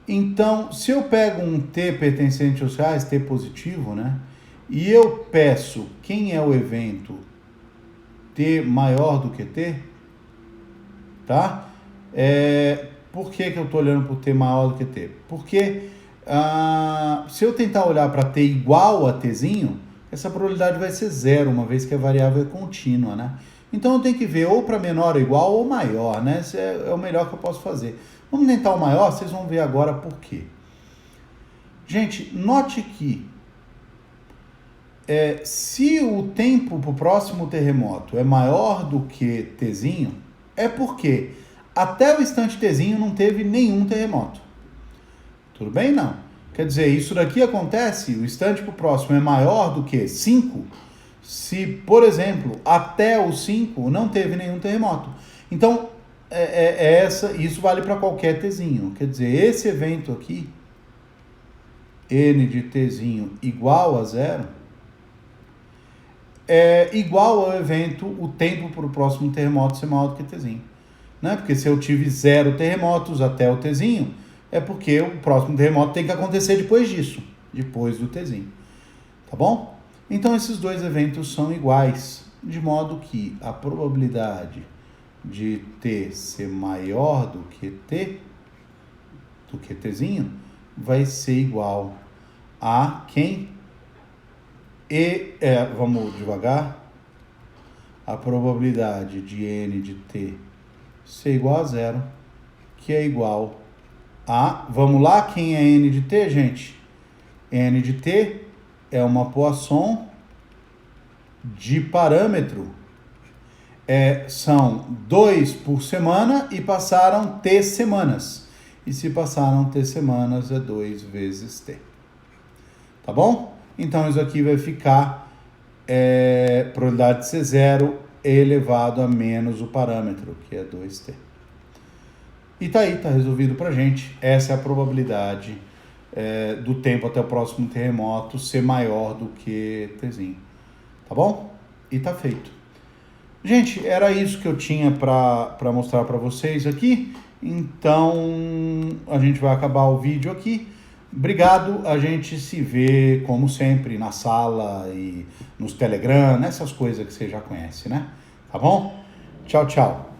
Então, se eu pego um T pertencente aos reais, T positivo, né? E eu peço quem é o evento T maior do que T, tá? Por que eu estou olhando para o T maior do que T? Porque se eu tentar olhar para T igual a Tzinho, essa probabilidade vai ser 0, uma vez que a variável é contínua, né? Então eu tenho que ver ou para menor ou igual ou maior, né? Esse é o melhor que eu posso fazer. Vamos tentar o maior, vocês vão ver agora por quê. Gente, note que se o tempo para o próximo terremoto é maior do que Tzinho, é porque até o instante Tzinho não teve nenhum terremoto. Tudo bem? Não. Quer dizer, isso daqui acontece, o instante para o próximo é maior do que 5, se, por exemplo, até o 5 não teve nenhum terremoto. Então, isso vale para qualquer tzinho. Quer dizer, esse evento aqui, n de tzinho igual a 0, é igual ao evento, o tempo para o próximo terremoto ser maior do que tzinho. Né? Porque se eu tive 0 terremotos até o tzinho, é porque o próximo terremoto tem que acontecer depois disso, depois do tzinho. Tá bom? Então esses dois eventos são iguais, de modo que a probabilidade de t ser maior do que tzinho, vai ser igual a quem? Vamos devagar. A probabilidade de n de t ser igual a 0, que é igual a... Vamos lá, quem é n de t, gente? N de t é uma Poisson de parâmetro. São 2 por semana e passaram t semanas. E se passaram t semanas, é 2 vezes t. Tá bom? Então, isso aqui vai ficar probabilidade de ser 0 elevado a menos o parâmetro, que é 2t. E tá aí, tá resolvido pra gente. Essa é a probabilidade do tempo até o próximo terremoto ser maior do que tzinho. Tá bom? E tá feito. Gente, era isso que eu tinha para mostrar para vocês aqui. Então, a gente vai acabar o vídeo aqui. Obrigado, a gente se vê, como sempre, na sala e nos Telegram, nessas coisas que você já conhece, né? Tá bom? Tchau, tchau.